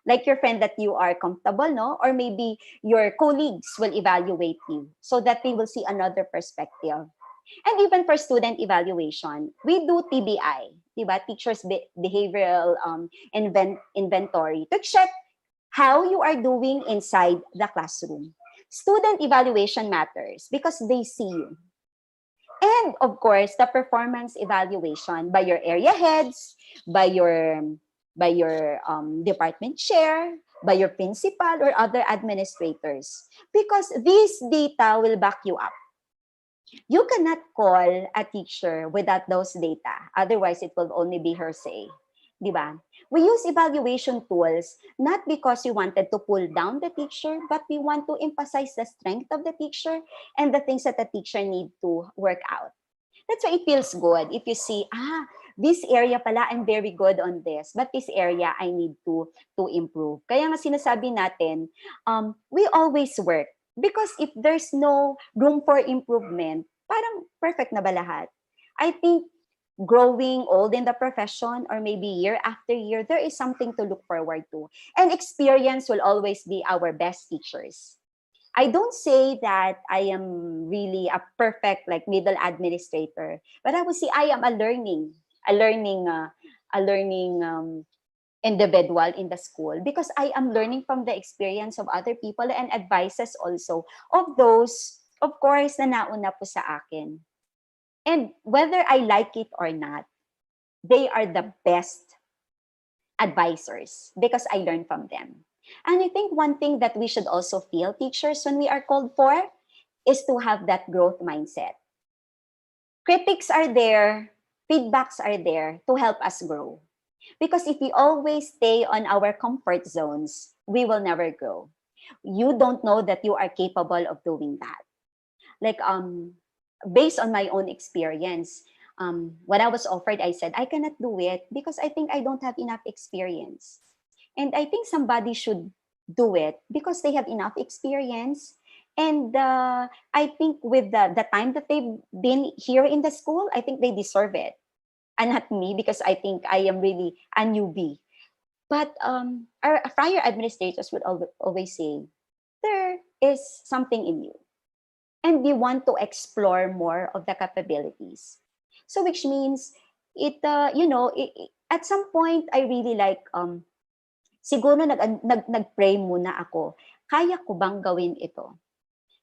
Like your friend that you are comfortable, no? Or maybe your colleagues will evaluate you so that they will see another perspective. And even for student evaluation, we do TBI, diba? Teachers Behavioral Inventory to check how you are doing inside the classroom. Student evaluation matters because they see you. And of course, the performance evaluation by your area heads, by your department chair, by your principal or other administrators, because this data will back you up. You cannot call a teacher without those data. Otherwise, it will only be hearsay. Diba? We use evaluation tools not because we wanted to pull down the teacher, but we want to emphasize the strength of the teacher and the things that the teacher need to work out. That's why it feels good if you see, this area pala, I'm very good on this, but this area I need to improve. Kaya nga sinasabi natin, we always work. Because if there's no room for improvement, parang perfect na ba lahat? I think growing old in the profession or maybe year after year, there is something to look forward to. And experience will always be our best teachers. I don't say that I am really a perfect like middle administrator, but I would say I am a learning individual in the school because I am learning from the experience of other people and advices also of those, of course, na nauna po sa akin. And whether I like it or not, they are the best advisors because I learn from them. And I think one thing that we should also feel, teachers, when we are called for, is to have that growth mindset. Critics are there, feedbacks are there to help us grow. Because if we always stay on our comfort zones, we will never grow. You don't know that you are capable of doing that. Like, based on my own experience, when I was offered, I said, I cannot do it because I think I don't have enough experience. And I think somebody should do it because they have enough experience. And I think with the time that they've been here in the school, I think they deserve it. And not me, because I think I am really a newbie. But our prior administrators would always say, there is something in you. And we want to explore more of the capabilities. So which means, at some point, I really like, siguro nag-pray muna ako, kaya ko bang gawin ito?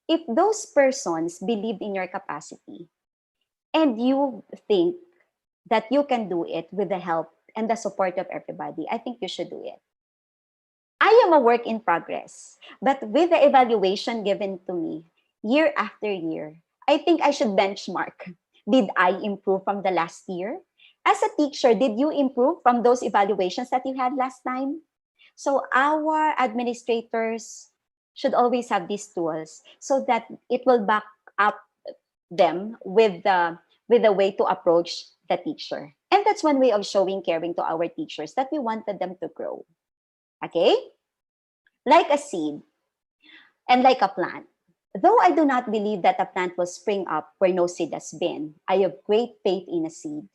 If those persons believe in your capacity, and you think that you can do it with the help and the support of everybody, I think you should do it. I am a work in progress, but with the evaluation given to me year after year, I think I should benchmark. Did I improve from the last year? As a teacher, did you improve from those evaluations that you had last time? So our administrators, should always have these tools so that it will back up them with a way to approach the teacher. And that's one way of showing caring to our teachers that we wanted them to grow. Okay? Like a seed and like a plant. Though I do not believe that a plant will spring up where no seed has been, I have great faith in a seed.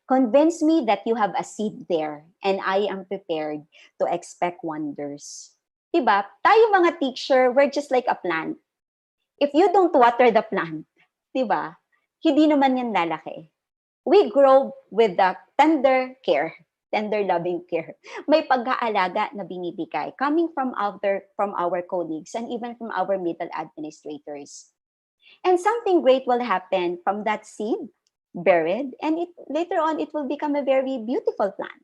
Convince me that you have a seed there and I am prepared to expect wonders. Diba? Tayo mga teacher, we're just like a plant. If you don't water the plant, diba? Hindi naman yan lalaki. We grow with the tender loving care. May pag-aalaga na binibigay coming from our colleagues and even from our middle administrators. And something great will happen from that seed buried, and later on it will become a very beautiful plant.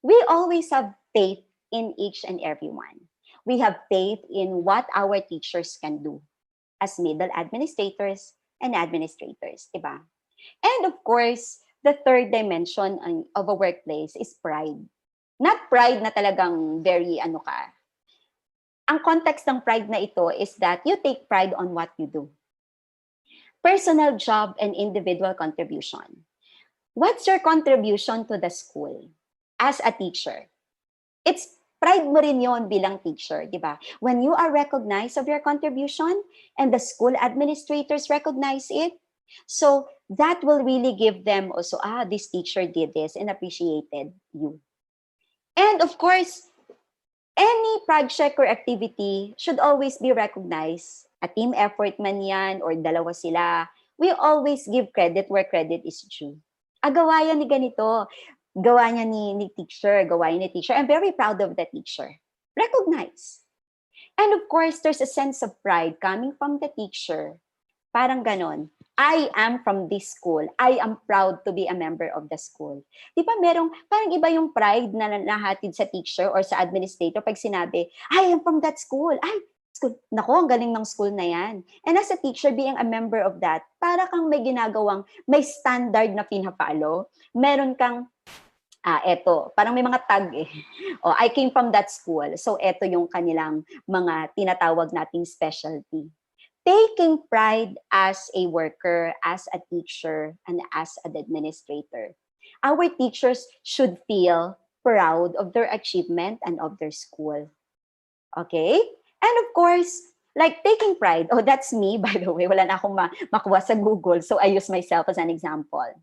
We always have faith in each and every one. We have faith in what our teachers can do as middle administrators and administrators, diba? And of course, the third dimension of a workplace is pride. Not pride na talagang very ano ka. Ang context ng pride na ito is that you take pride on what you do. Personal job and individual contribution. What's your contribution to the school as a teacher? It's pride mo rin yon bilang teacher, di ba? When you are recognized of your contribution and the school administrators recognize it, so that will really give them also, this teacher did this and appreciated you. And of course, any project or activity should always be recognized. A team effort man yan or dalawa sila, we always give credit where credit is due. Gawa yan ni ganito, gawa niya ni teacher, gawa niya ni teacher. I'm very proud of the teacher. Recognize. And of course, there's a sense of pride coming from the teacher. Parang ganon. I am from this school. I am proud to be a member of the school. Di ba parang iba yung pride na nahatid sa teacher or sa administrator pag sinabi, I am from that school. School. Nako, ang galing ng school na yan. And as a teacher, being a member of that, para kang may ginagawang, may standard na pinapalo. Meron kang, eto, parang may mga tag eh. I came from that school. So, eto yung kanilang mga tinatawag nating specialty. Taking pride as a worker, as a teacher, and as an administrator. Our teachers should feel proud of their achievement and of their school. Okay? And of course, like taking pride, that's me, by the way, wala na akong makuha sa Google, so I use myself as an example.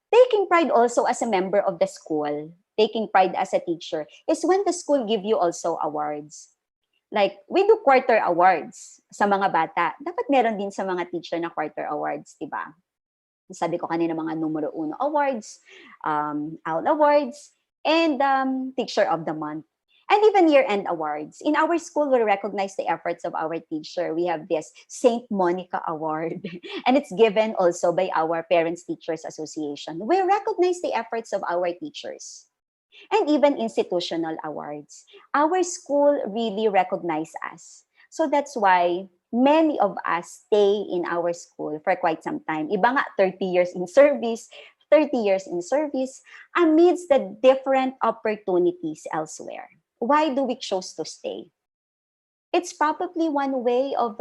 Taking pride also as a member of the school, taking pride as a teacher, is when the school give you also awards. Like, we do quarter awards sa mga bata. Dapat meron din sa mga teacher na quarter awards, di ba? Sabi ko kanina mga numero 1 awards, OWL awards, and teacher of the month. And even year-end awards. In our school, we recognize the efforts of our teacher. We have this Saint Monica Award. And it's given also by our Parents Teachers Association. We recognize the efforts of our teachers. And even institutional awards. Our school really recognizes us. So that's why many of us stay in our school for quite some time. Iba nga, 30 years in service amidst the different opportunities elsewhere. Why do we choose to stay? It's probably one way of,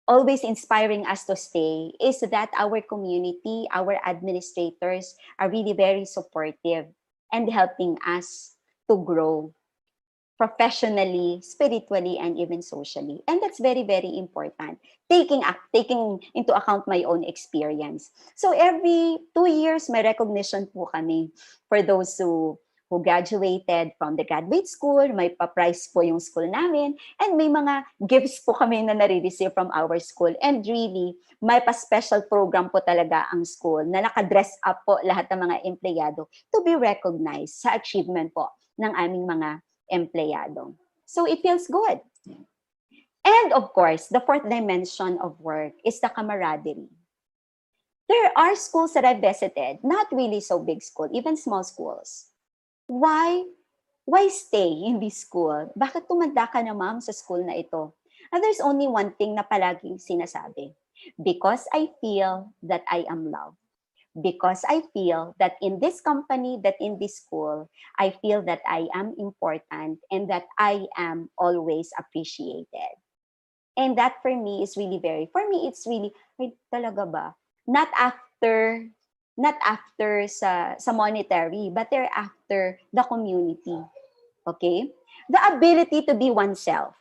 always inspiring us to stay is that our community, our administrators are really very supportive and helping us to grow professionally, spiritually, and even socially. And that's very, very important. Taking into account my own experience. So every 2 years, may recognition po kami for those who graduated from the graduate school, may pa-prize po yung school namin, and may mga gifts po kami na nare-receive from our school. And really, may pa-special program po talaga ang school na nakadress up po lahat ng mga empleyado to be recognized sa achievement po ng aming mga empleyado. So it feels good. And of course, the fourth dimension of work is the camaraderie. There are schools that I've visited, not really so big school, even small schools. Why stay in this school? Bakit tumanda ka na, ma'am, sa school na ito? And there's only one thing na palaging sinasabi. Because I feel that I am loved. because I feel that in this company, that in this school, I feel that I am important and that I am always appreciated. And that for me is really for me, it's really, ay, talaga ba? Not after, not after sa monetary, but they're after the community. Okay? The ability to be oneself.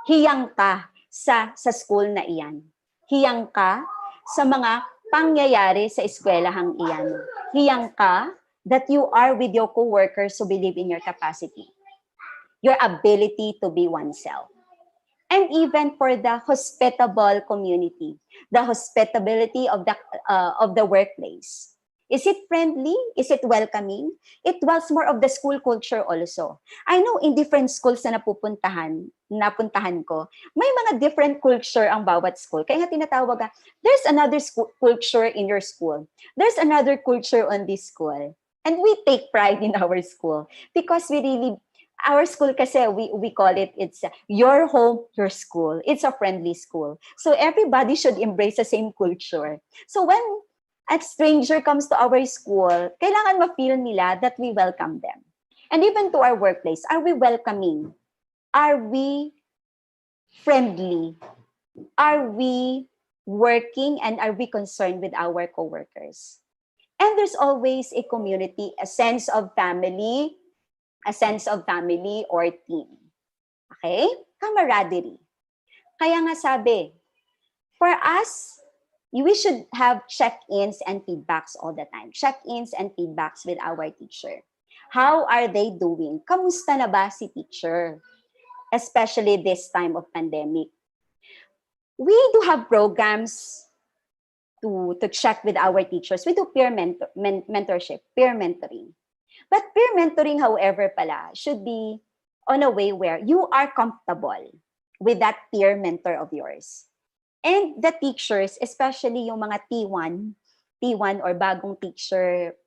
Hiyang ka sa school na iyan. Hiyang ka sa mga pangyayari sa eskwelahang iyan. Hiyang ka that you are with your coworkers who believe in your capacity. Your ability to be oneself. And even for the hospitable community, the hospitability of the workplace. Is it friendly? Is it welcoming? It was more of the school culture also. I know in different schools na napuntahan ko, may mga different culture ang bawat school. Kaya nga tinatawag ka, there's another culture in your school. There's another culture on this school. And we take pride in our school because our school kasi, we call it, it's your home, your school. It's a friendly school. So everybody should embrace the same culture. So when a stranger comes to our school, kailangan ma-feel nila that we welcome them. And even to our workplace, are we welcoming? Are we friendly? Are we working and are we concerned with our coworkers? And there's always a community, a sense of family or team. Okay? Camaraderie. Kaya nga sabi, for us, we should have check-ins and feedbacks all the time. Check-ins and feedbacks with our teacher. How are they doing? Kamusta na ba si teacher? Especially this time of pandemic. We do have programs to check with our teachers. We do peer mentorship, peer mentoring. But peer mentoring, however, pala, should be on a way where you are comfortable with that peer mentor of yours. And the teachers, especially yung mga T1 or bagong teacher,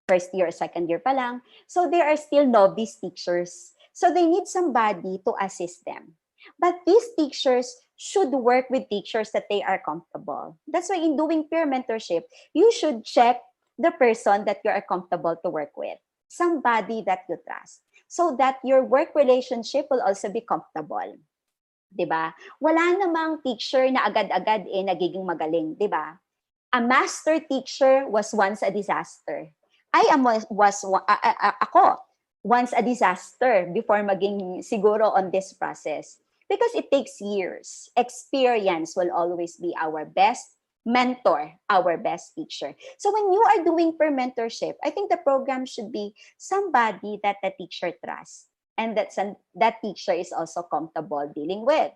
first year or second year pa lang, so they are still novice teachers. So they need somebody to assist them. But these teachers should work with teachers that they are comfortable. That's why in doing peer mentorship, you should check the person that you are comfortable to work with. Somebody that you trust. So that your work relationship will also be comfortable. 'Di ba? Wala namang teacher na agad-agad nagiging magaling, 'di ba? A master teacher was once a disaster. Ako once a disaster before maging siguro on this process. Because it takes years. Experience will always be our best mentor, our best teacher. So when you are doing per mentorship, I think the program should be somebody that the teacher trusts and that teacher is also comfortable dealing with.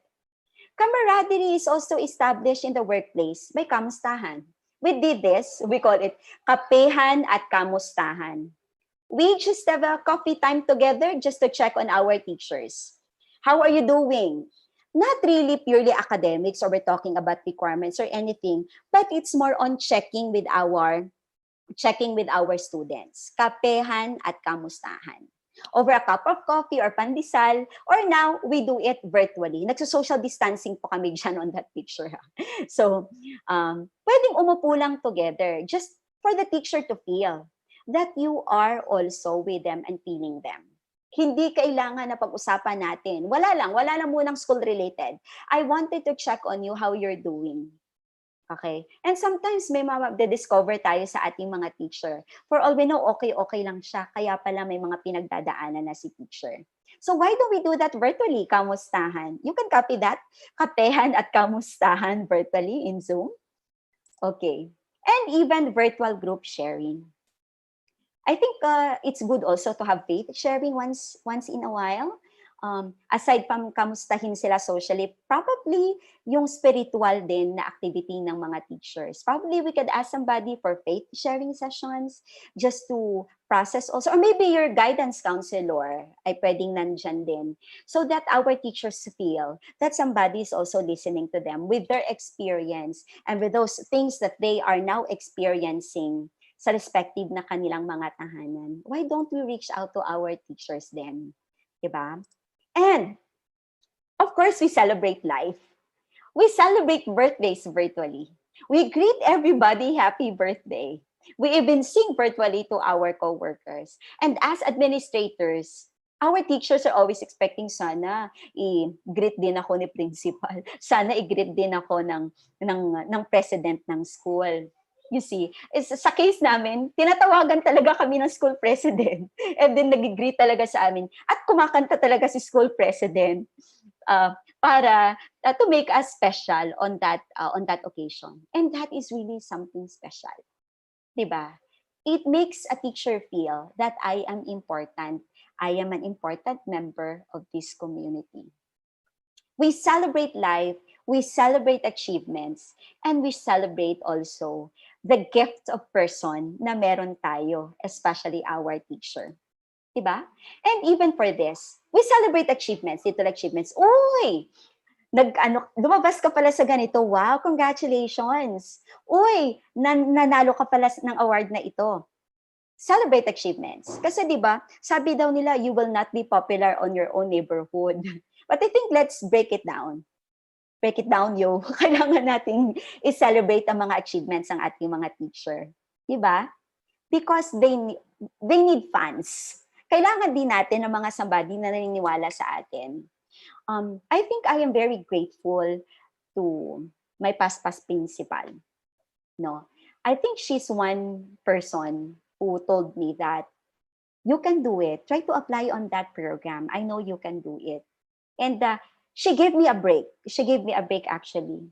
Camaraderie is also established in the workplace by kamustahan. We did this, we call it kapehan at kamustahan. We just have a coffee time together just to check on our teachers. How are you doing? Not really purely academics or we're talking about requirements or anything, but it's more on checking with our students. Kapehan at kamustahan. Over a cup of coffee or pandesal, or now we do it virtually. Nagso-social distancing po kami dyan on that picture. So, pwedeng umupo lang together just for the teacher to feel that you are also with them and feeling them. Hindi kailangan na pag-usapan natin. Wala lang munang school-related. I wanted to check on you how you're doing. Okay? And sometimes may discover tayo sa ating mga teacher. For all we know, okay lang siya. Kaya pala may mga pinagdadaanan na si teacher. So why don't we do that virtually? Kamustahan. You can copy that. Kapehan at kamustahan virtually in Zoom. Okay. And even virtual group sharing. I think it's good also to have faith sharing once in a while. Aside from kamustahin sila socially, probably yung spiritual din na activity ng mga teachers. Probably we could ask somebody for faith sharing sessions just to process also. Or maybe your guidance counselor ay pwedeng nandyan din. So that our teachers feel that somebody is also listening to them with their experience and with those things that they are now experiencing sa respective na kanilang mga tahanan. Why don't we reach out to our teachers then? Diba? And, of course, we celebrate life. We celebrate birthdays virtually. We greet everybody happy birthday. We even sing virtually to our coworkers. And as administrators, our teachers are always expecting sana i-greet din ako ni principal. Sana i-greet din ako ng president ng school. You see, sa case namin, tinatawagan talaga kami ng school president. And then nag-greet talaga sa amin. At kumakanta talaga si school president. Para to make us special on that occasion. And that is really something special, 'di ba? It makes a teacher feel that I am important. I am an important member of this community. We celebrate life, we celebrate achievements, and we celebrate also the gift of person na meron tayo, especially our teacher. Diba? And even for this, we celebrate achievements, little achievements. Uy, lumabas ka pala sa ganito. Wow, congratulations. Uy, nanalo ka pala ng award na ito. Celebrate achievements. Kasi 'di ba, sabi daw nila you will not be popular on your own neighborhood. But I think let's break it down. Break it down, yo. Kailangan nating i-celebrate ang mga achievements ng ating mga teacher. 'Di ba? Because they need fans. Kailangan din natin ng mga somebody na naniniwala sa atin. I think I am very grateful to my past principal. No, I think she's one person who told me that you can do it. Try to apply on that program. I know you can do it. And she gave me a break. She gave me a break actually.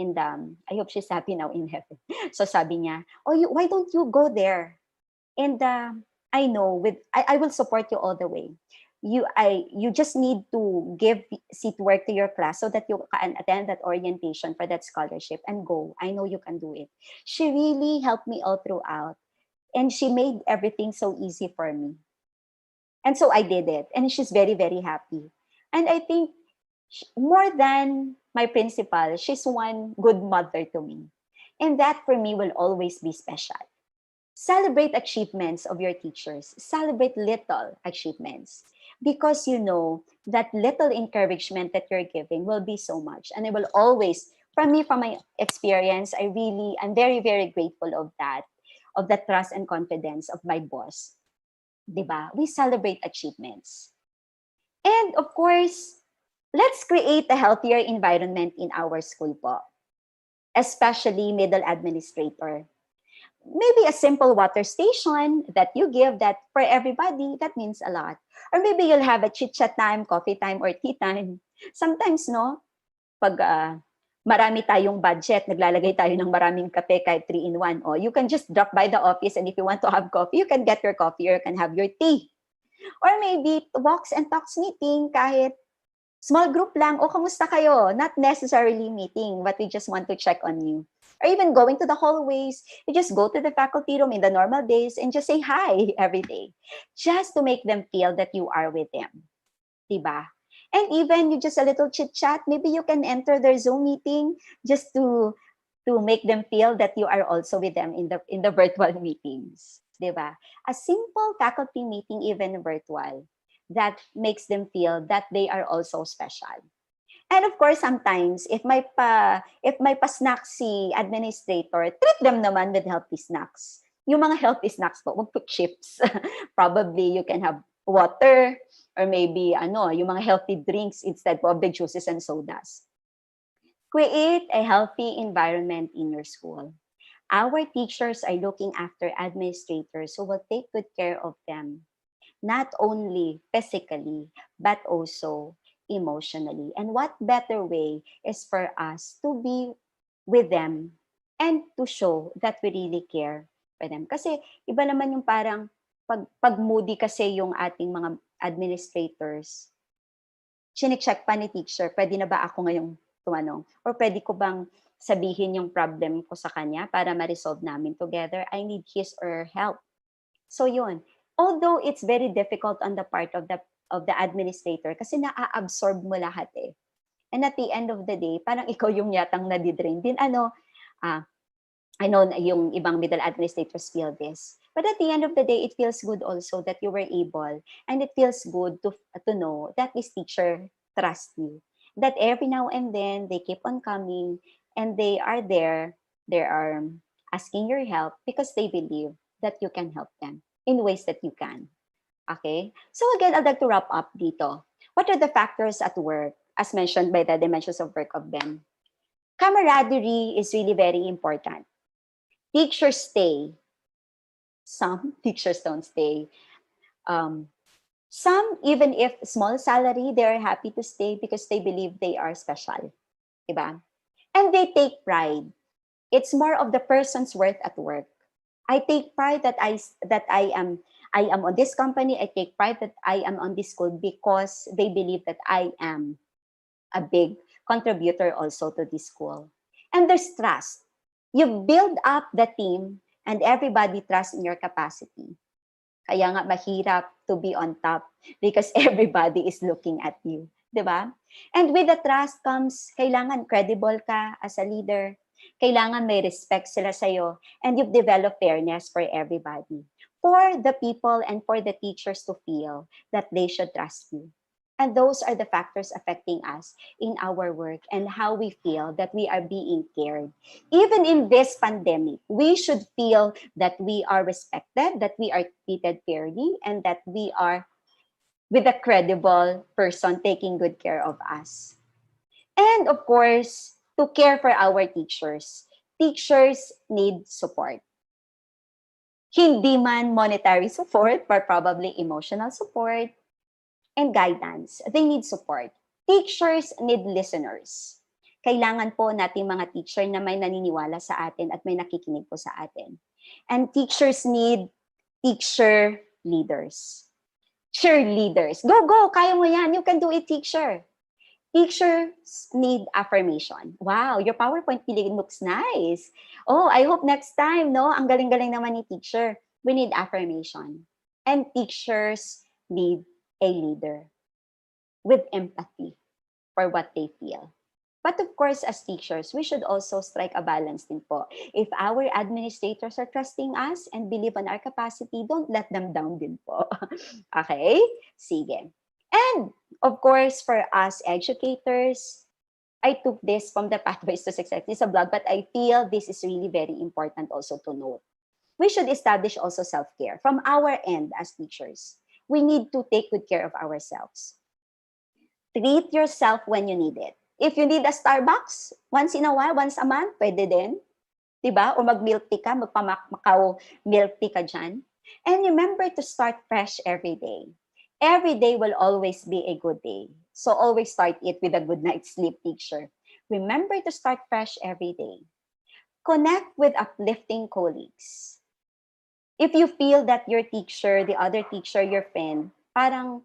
And I hope she's happy now in heaven. So sabi niya, why don't you go there? And I know I will support you all the way. You just need to give seat work to your class so that you can attend that orientation for that scholarship and go. I know you can do it. She really helped me all throughout, and she made everything so easy for me. And so I did it, and she's very, very happy. And I think more than my principal, she's one good mother to me. And that for me will always be special. Celebrate achievements of your teachers. Celebrate little achievements because you know that little encouragement that you're giving will be so much. And I will always, from my experience, I'm very, very grateful of that, of the trust and confidence of my boss. Diba? We celebrate achievements. And of course, let's create a healthier environment in our school po, especially middle administrator. Maybe a simple water station that you give that for everybody, that means a lot. Or maybe you'll have a chit-chat time, coffee time, or tea time. Sometimes, no, pag marami tayong budget, naglalagay tayo ng maraming kape kahit 3-in-1. You can just drop by the office and if you want to have coffee, you can get your coffee or you can have your tea. Or maybe walks and talks meeting kahit small group lang, kamusta kayo? Not necessarily meeting, but we just want to check on you. Or even going to the hallways, you just go to the faculty room in the normal days and just say hi every day. Just to make them feel that you are with them. Diba? And even you just a little chit-chat, maybe you can enter their Zoom meeting just to make them feel that you are also with them in the virtual meetings. Diba? A simple faculty meeting, even virtual, that makes them feel that they are also special. And of course, sometimes, if may pa-snack si administrator, treat them naman with healthy snacks. Yung mga healthy snacks po, wag po chips. Probably you can have water or maybe yung mga healthy drinks instead of the juices and sodas. Create a healthy environment in your school. Our teachers are looking after administrators who will take good care of them, not only physically, but also emotionally. And what better way is for us to be with them and to show that we really care for them. Kasi iba naman yung parang pag moody kasi yung ating mga administrators, chinecheck pa ni teacher, pwede na ba ako ngayong tumanong? Or pwede ko bang sabihin yung problem ko sa kanya para ma-resolve namin together? I need his or her help. So yun. Although it's very difficult on the part of the administrator kasi na-absorb mo lahat eh. And at the end of the day, parang ikaw yung yatang nadidrain din. I know yung ibang middle administrators feel this. But at the end of the day, it feels good also that you were able, and it feels good to know that this teacher trusts you. That every now and then, they keep on coming, and they are there They are asking your help because they believe that you can help them in ways that you can. Okay? So again, I'd like to wrap up dito. What are the factors at work, as mentioned by the dimensions of work of Ben? Camaraderie is really very important. Teachers stay. Some teachers don't stay. Um, some, even if small salary, they're happy to stay because they believe they are special. Diba? And they take pride. It's more of the person's worth at work. I take pride that I am on this company. I take pride that I am on this school because they believe that I am a big contributor also to this school. And there's trust. You build up the team and everybody trusts in your capacity. Kaya nga mahirap to be on top because everybody is looking at you. 'Di ba? And with the trust comes, kailangan credible ka as a leader. Kailangan may respect sila sa'yo. And you've developed fairness for everybody. For the people and for the teachers to feel that they should trust you. And those are the factors affecting us in our work and how we feel that we are being cared. Even in this pandemic, we should feel that we are respected, that we are treated fairly, and that we are with a credible person taking good care of us. And of course, to care for our teachers. Teachers need support. Hindi man monetary support, but probably emotional support and guidance. They need support. Teachers need listeners. Kailangan po nating mga teacher na may naniniwala sa atin at may nakikinig po sa atin. And teachers need teacher leaders. Cheerleaders. Go, go! Kaya mo yan. You can do it, teacher. Teachers need affirmation. Wow, your PowerPoint really looks nice. Oh, I hope next time, no? Ang galing-galing naman ni teacher. We need affirmation. And teachers need a leader with empathy for what they feel. But of course, as teachers, we should also strike a balance din po. If our administrators are trusting us and believe in our capacity, don't let them down din po. Okay? Sige. And of course, for us educators, I took this from the Pathways to Success. It's a blog, but I feel this is really very important also to note. We should establish also self-care from our end as teachers. We need to take good care of ourselves. Treat yourself when you need it. If you need a Starbucks, once in a while, once a month, pwede din. Diba? O mag-milk tea ka, magpamakakaw milk tea ka dyan. And remember to start fresh every day. Every day will always be a good day. So always start it with a good night's sleep, teacher. Remember to start fresh every day. Connect with uplifting colleagues. If you feel that your teacher, the other teacher, your friend, parang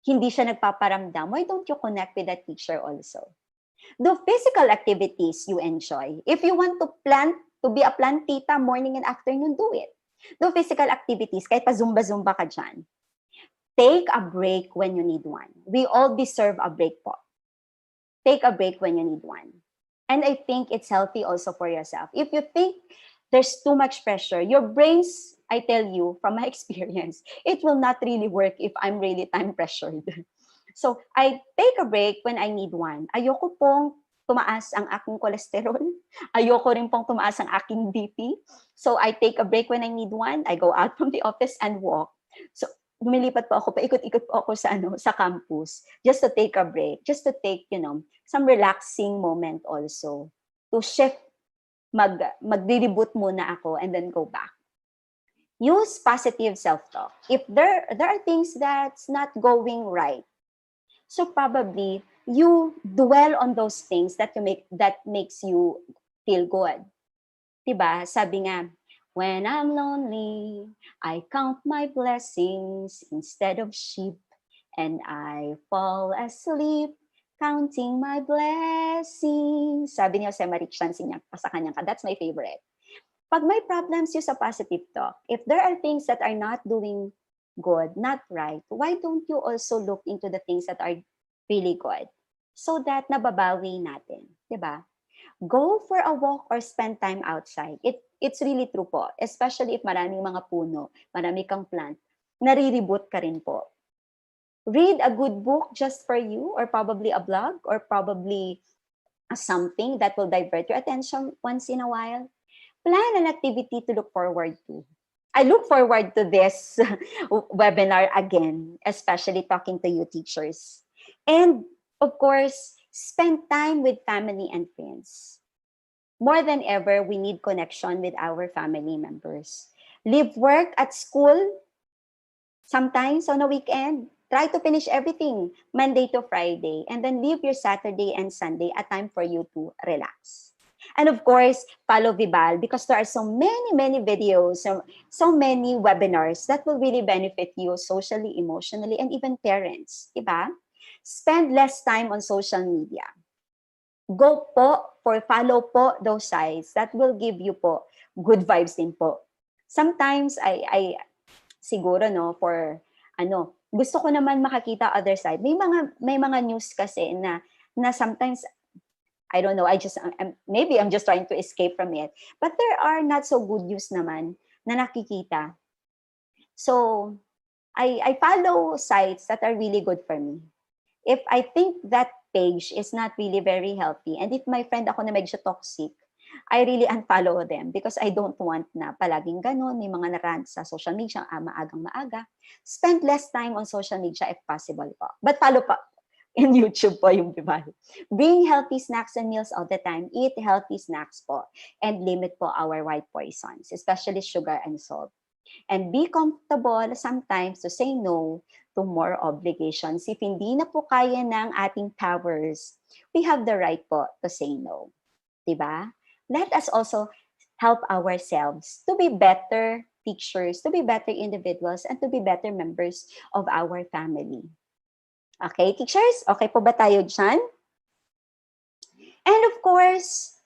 hindi siya nagpaparamdam, why don't you connect with that teacher also? Do physical activities you enjoy. If you want to be a plantita morning and afternoon, do it. Do physical activities, kahit pa zumba-zumba ka dyan. Take a break when you need one. We all deserve a break po. Take a break when you need one. And I think it's healthy also for yourself. If you think there's too much pressure, your brains, I tell you from my experience, it will not really work if I'm really time pressured. So I take a break when I need one. Ayoko pong tumaas ang aking cholesterol. Ayoko rin pong tumaas ang aking BP. So I take a break when I need one. I go out from the office and walk. So lumilipat po ako, paikot-ikot po ako sa campus just to take a break, just to take, some relaxing moment also to shift, mag-reboot muna ako and then go back. Use positive self-talk. If there are things that's not going right, so probably you dwell on those things that makes you feel good. Diba? Sabi nga, when I'm lonely, I count my blessings instead of sheep, and I fall asleep counting my blessings. Sabi ni Jose Marichan sa kanyang ka, that's my favorite. Pag may problems, use a positive talk. If there are things that are not doing good, not right, why don't you also look into the things that are really good so that nababawi natin, diba? Go for a walk or spend time outside. It's really true po, especially if maraming mga puno, marami kang plant, nariribot ka rin po. Read a good book just for you, or probably a blog, or probably something that will divert your attention once in a while. Plan an activity to look forward to. I look forward to this webinar again, especially talking to you teachers. And of course, spend time with family and friends. More than ever, we need connection with our family members. Leave work at school sometimes on a weekend. Try to finish everything Monday to Friday and then leave your Saturday and Sunday a time for you to relax. And of course, follow VIBAL because there are so many videos, so many webinars that will really benefit you socially, emotionally, and even parents. Diba? Spend less time on social media. Go po for follow po those sites that will give you po good vibes din po. Sometimes I siguro no for gusto ko naman makakita other side. May mga news kasi na sometimes I don't know, maybe I'm just trying to escape from it. But there are not so good news naman na nakikita. So I follow sites that are really good for me. If I think that page is not really very healthy, and if my friend ako na medyo toxic, I really unfollow them because I don't want na palaging ganon, may mga narant sa social media, maagang maaga. Spend less time on social media if possible po. But follow pa in YouTube po yung VIBAL. Bring healthy snacks and meals all the time. Eat healthy snacks po. And limit po our white poisons, especially sugar and salt. And be comfortable sometimes to say no to more obligations. If hindi na po kaya ng ating powers, we have the right po to say no. Diba? Let us also help ourselves to be better teachers, to be better individuals, and to be better members of our family. Okay, teachers? Okay po ba tayo dyan? And of course,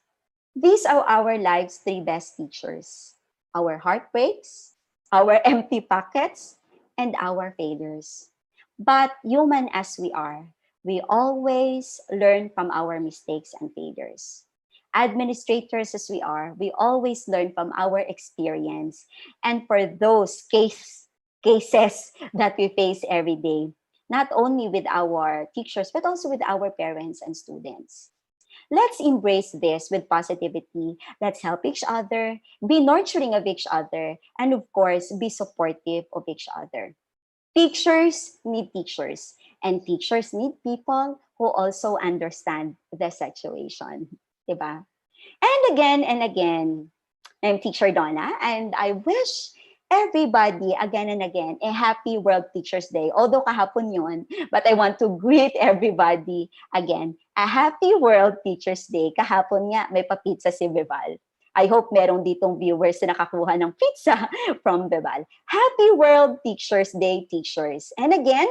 these are our life's 3 best teachers. Our heartbreaks, our empty pockets, and our failures. But human as we are, we always learn from our mistakes and failures. Administrators as we are, we always learn from our experience. And for those cases that we face every day, not only with our teachers, but also with our parents and students. Let's embrace this with positivity. Let's help each other, be nurturing of each other, and of course, be supportive of each other. Teachers need teachers, and teachers need people who also understand the situation. Diba? And again, I'm Teacher Donna, and I wish everybody again and again a happy World Teachers Day. Although kahapon yun, but I want to greet everybody again. A happy World Teachers Day. Kahapon nga, may pa-pizza si Vival. I hope merong ditong viewers na nakakuha ng pizza from Vival. Happy World Teachers Day, teachers. And again,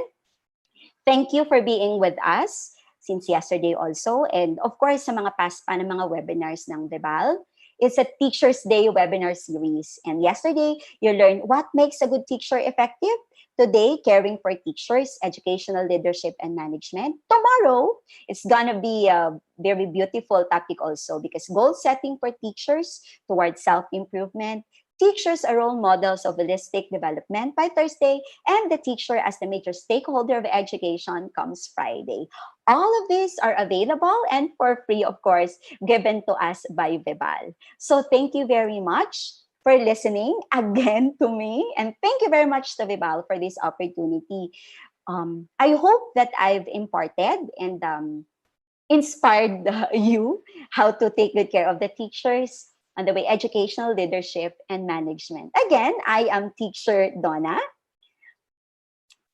thank you for being with us since yesterday also. And of course, sa mga past pa ng mga webinars ng VIBAL, it's a Teacher's Day webinar series. And yesterday, you learned what makes a good teacher effective. Today, caring for teachers, educational leadership and management. Tomorrow, it's gonna be a very beautiful topic also because goal setting for teachers towards self-improvement. Teachers are role models of holistic development by Thursday, and the teacher as the major stakeholder of education comes Friday. All of these are available and for free, of course, given to us by VIBAL. So thank you very much for listening again to me, and thank you very much to VIBAL for this opportunity. I hope that I've imparted and inspired you how to take good care of the teachers on the way educational leadership and management. Again, I am Teacher Donna.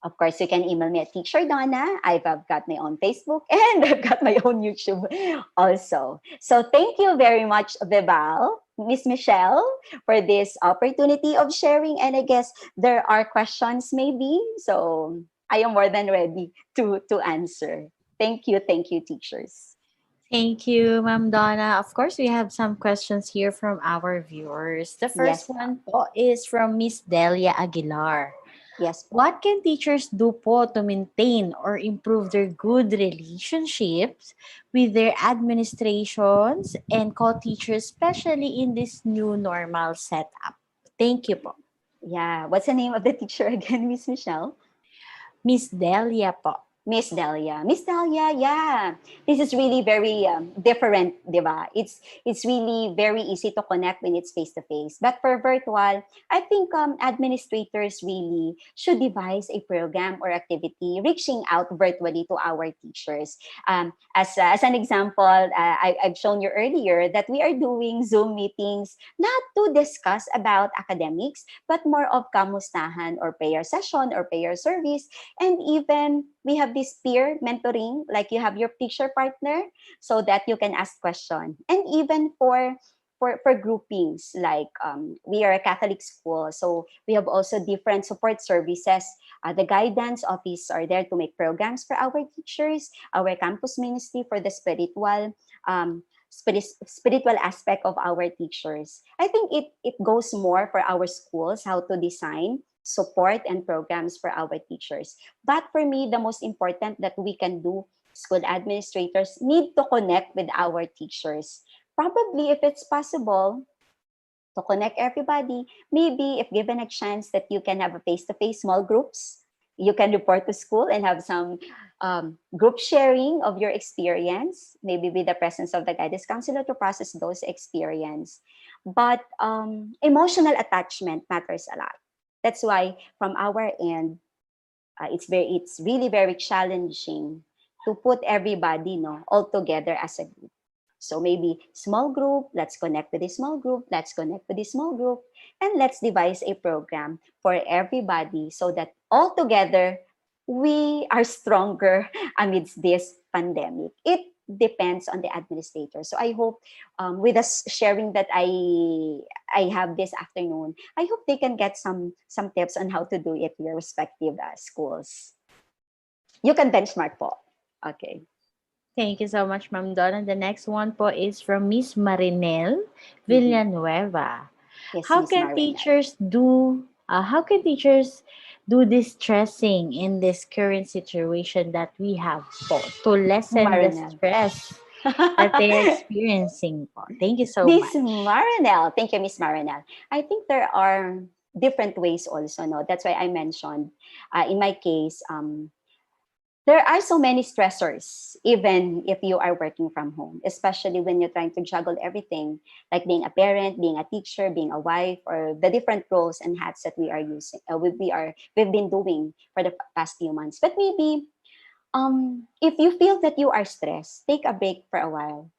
Of course, you can email me at Teacher Donna. I've got my own Facebook and I've got my own YouTube also. So thank you very much, VIBAL, Miss Michelle, for this opportunity of sharing. And I guess there are questions maybe. So I am more than ready to answer. Thank you, teachers. Thank you, Ma'am Donna. Of course, we have some questions here from our viewers. The first Yes, one po is from Miss Delia Aguilar. yes. What can teachers do po to maintain or improve their good relationships with their administrations and co-teachers, especially in this new normal setup? Thank you po. Yeah. What's the name of the teacher again, Miss Michelle? Miss Delia po. Miss Delia. Miss Delia, yeah. This is really very different, di ba? It's really very easy to connect when it's face to face. But for virtual, I think administrators really should devise a program or activity reaching out virtually to our teachers. As an example, I've shown you earlier that we are doing Zoom meetings not to discuss about academics, but more of kamustahan or prayer session or prayer service. And even we have this peer mentoring, like you have your teacher partner so that you can ask questions. And even for groupings, like we are a Catholic school, so we have also different support services. The guidance office are there to make programs for our teachers, our campus ministry for the spiritual aspect of our teachers. I think it goes more for our schools how to design support and programs for our teachers. But for me, the most important that we can do, school administrators need to connect with our teachers. Probably, if it's possible, to connect everybody, maybe if given a chance that you can have a face-to-face small groups, you can report to school and have some group sharing of your experience, maybe with the presence of the guidance counselor to process those experience. But emotional attachment matters a lot. That's why from our end, it's really very challenging to put everybody all together as a group. So maybe small group, let's connect with this small group, let's connect with this small group, and let's devise a program for everybody so that all together we are stronger amidst this pandemic. It depends on the administrator. So I hope with us sharing that I have this afternoon, I hope they can get some tips on how to do it in your respective schools. You can benchmark po. Okay. Thank you so much, Ma'am Don. And the next one po is from Miss Marinel Mhm. Villanueva. Yes, How Miss can Marinette. teachers do this stressing in this current situation that we have po to lessen the Marinelle. stress that they are experiencing po? Thank you so Miss much. Marinelle. Thank you, Miss Marinelle. I think there are different ways also, no? That's why I mentioned, in my case, there are so many stressors, even if you are working from home, especially when you're trying to juggle everything, like being a parent, being a teacher, being a wife, or the different roles and hats that we are using, we've been doing for the past few months. But maybe, if you feel that you are stressed, take a break for a while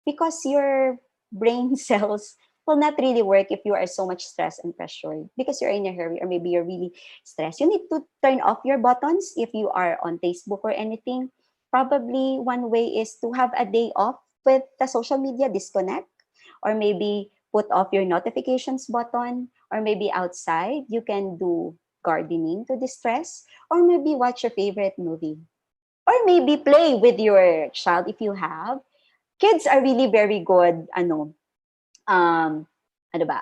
because your brain cells will not really work if you are so much stressed and pressured because you're in a hurry or maybe you're really stressed. You need to turn off your buttons if you are on Facebook or anything. Probably one way is to have a day off with the social media, disconnect, or maybe put off your notifications button, or maybe outside you can do gardening to distress, or maybe watch your favorite movie, or maybe play with your child if you have. Kids are really very good, um, ano ba,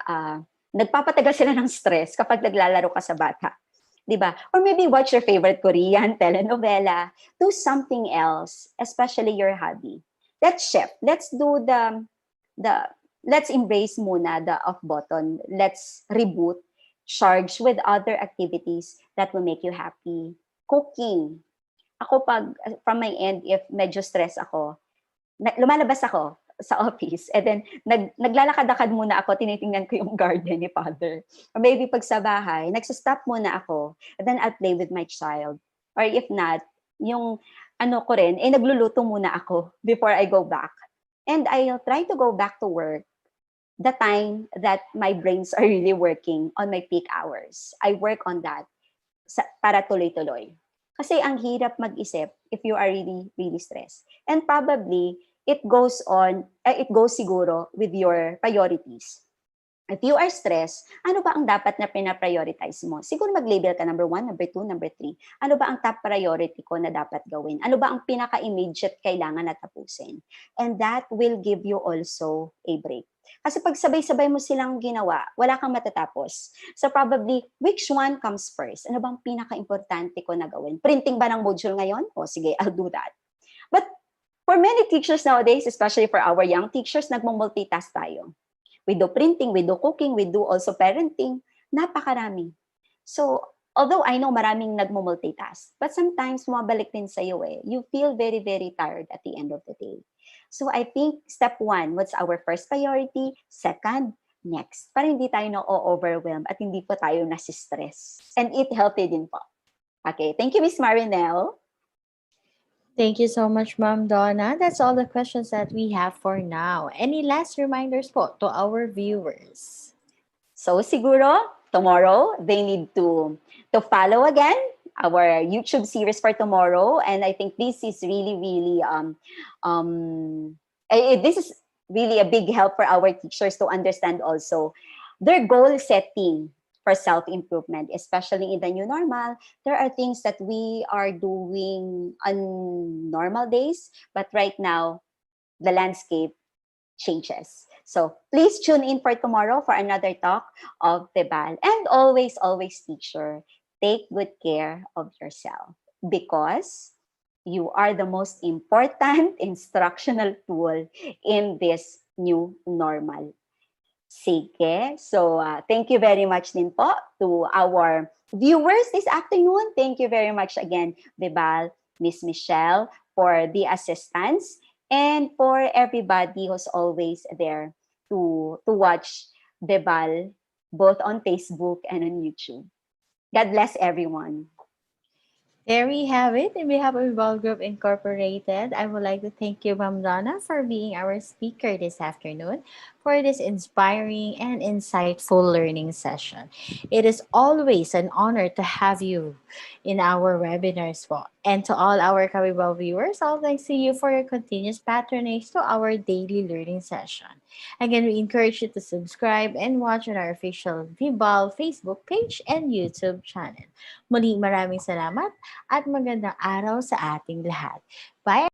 nagpapatagal sila ng stress kapag naglalaro ka sa bata. 'Di ba? Or maybe watch your favorite Korean telenovela, do something else, especially your hobby. Let's shift. The let's embrace muna the off button. Let's reboot, charge with other activities that will make you happy. Cooking. Ako pag from my end, if medyo stress ako, lumalabas ako sa office and then naglalakad-lakad muna ako, tinitingnan ko yung garden ni father. Or maybe pag sa bahay, nagsa-stop muna ako and then I'll play with my child. Or if not, yung ano ko rin, nagluluto muna ako before I go back. And I'll try to go back to work the time that my brains are really working on my peak hours. I work on that para tuloy-tuloy. Kasi ang hirap mag-isip if you are really, really stressed. And probably, it goes siguro with your priorities. If you are stressed, ano ba ang dapat na pina-prioritize mo? Siguro mag-label ka number 1, number 2, number 3. Ano ba ang top priority ko na dapat gawin? Ano ba ang pinaka-immediate kailangan na tapusin? And that will give you also a break. Kasi pag sabay-sabay mo silang ginawa, wala kang matatapos. So probably, which one comes first? Ano bang pinaka-importante ko na gawin? Printing ba ng module ngayon? O sige, I'll do that. But for many teachers nowadays, especially for our young teachers, nagmumultitask tayo. We do printing, we do cooking, we do also parenting. Napakarami. So, Although I know maraming nagmo-multitask, but sometimes bumabalik din sa'yo eh. You feel very, very tired at the end of the day. So I think step one, what's our first priority? Second, next. Para hindi tayo na-overwhelm at hindi po tayo nasistress. And eat healthy din po. Okay, thank you, Miss Marinelle. Thank you so much, Ma'am Donna. That's all the questions that we have for now. Any last reminders po to our viewers? So siguro, tomorrow, they need to follow again our YouTube series for tomorrow. And I think this is really, really, this is really a big help for our teachers to understand also their goal setting for self-improvement, especially in the new normal. There are things that we are doing on normal days, but right now, the landscape changes. So please tune in for tomorrow for another talk of VIBAL. And always, always, teacher, take good care of yourself because you are the most important instructional tool in this new normal. Sige. So, thank you very much din po to our viewers this afternoon. Thank you very much again, Bebal, Miss Michelle, for the assistance and for everybody who's always there to watch Bebal both on Facebook and on YouTube. God bless everyone. There we have it. In behalf of Ball Group Incorporated, I would like to thank you, Ma'am Donna, for being our speaker this afternoon for this inspiring and insightful learning session. It is always an honor to have you in our webinars po. And to all our Kabibal viewers, I'd like to see you for your continuous patronage to our daily learning session. Again, we encourage you to subscribe and watch on our official Vibal Facebook page and YouTube channel. Muli maraming salamat at magandang araw sa ating lahat. Bye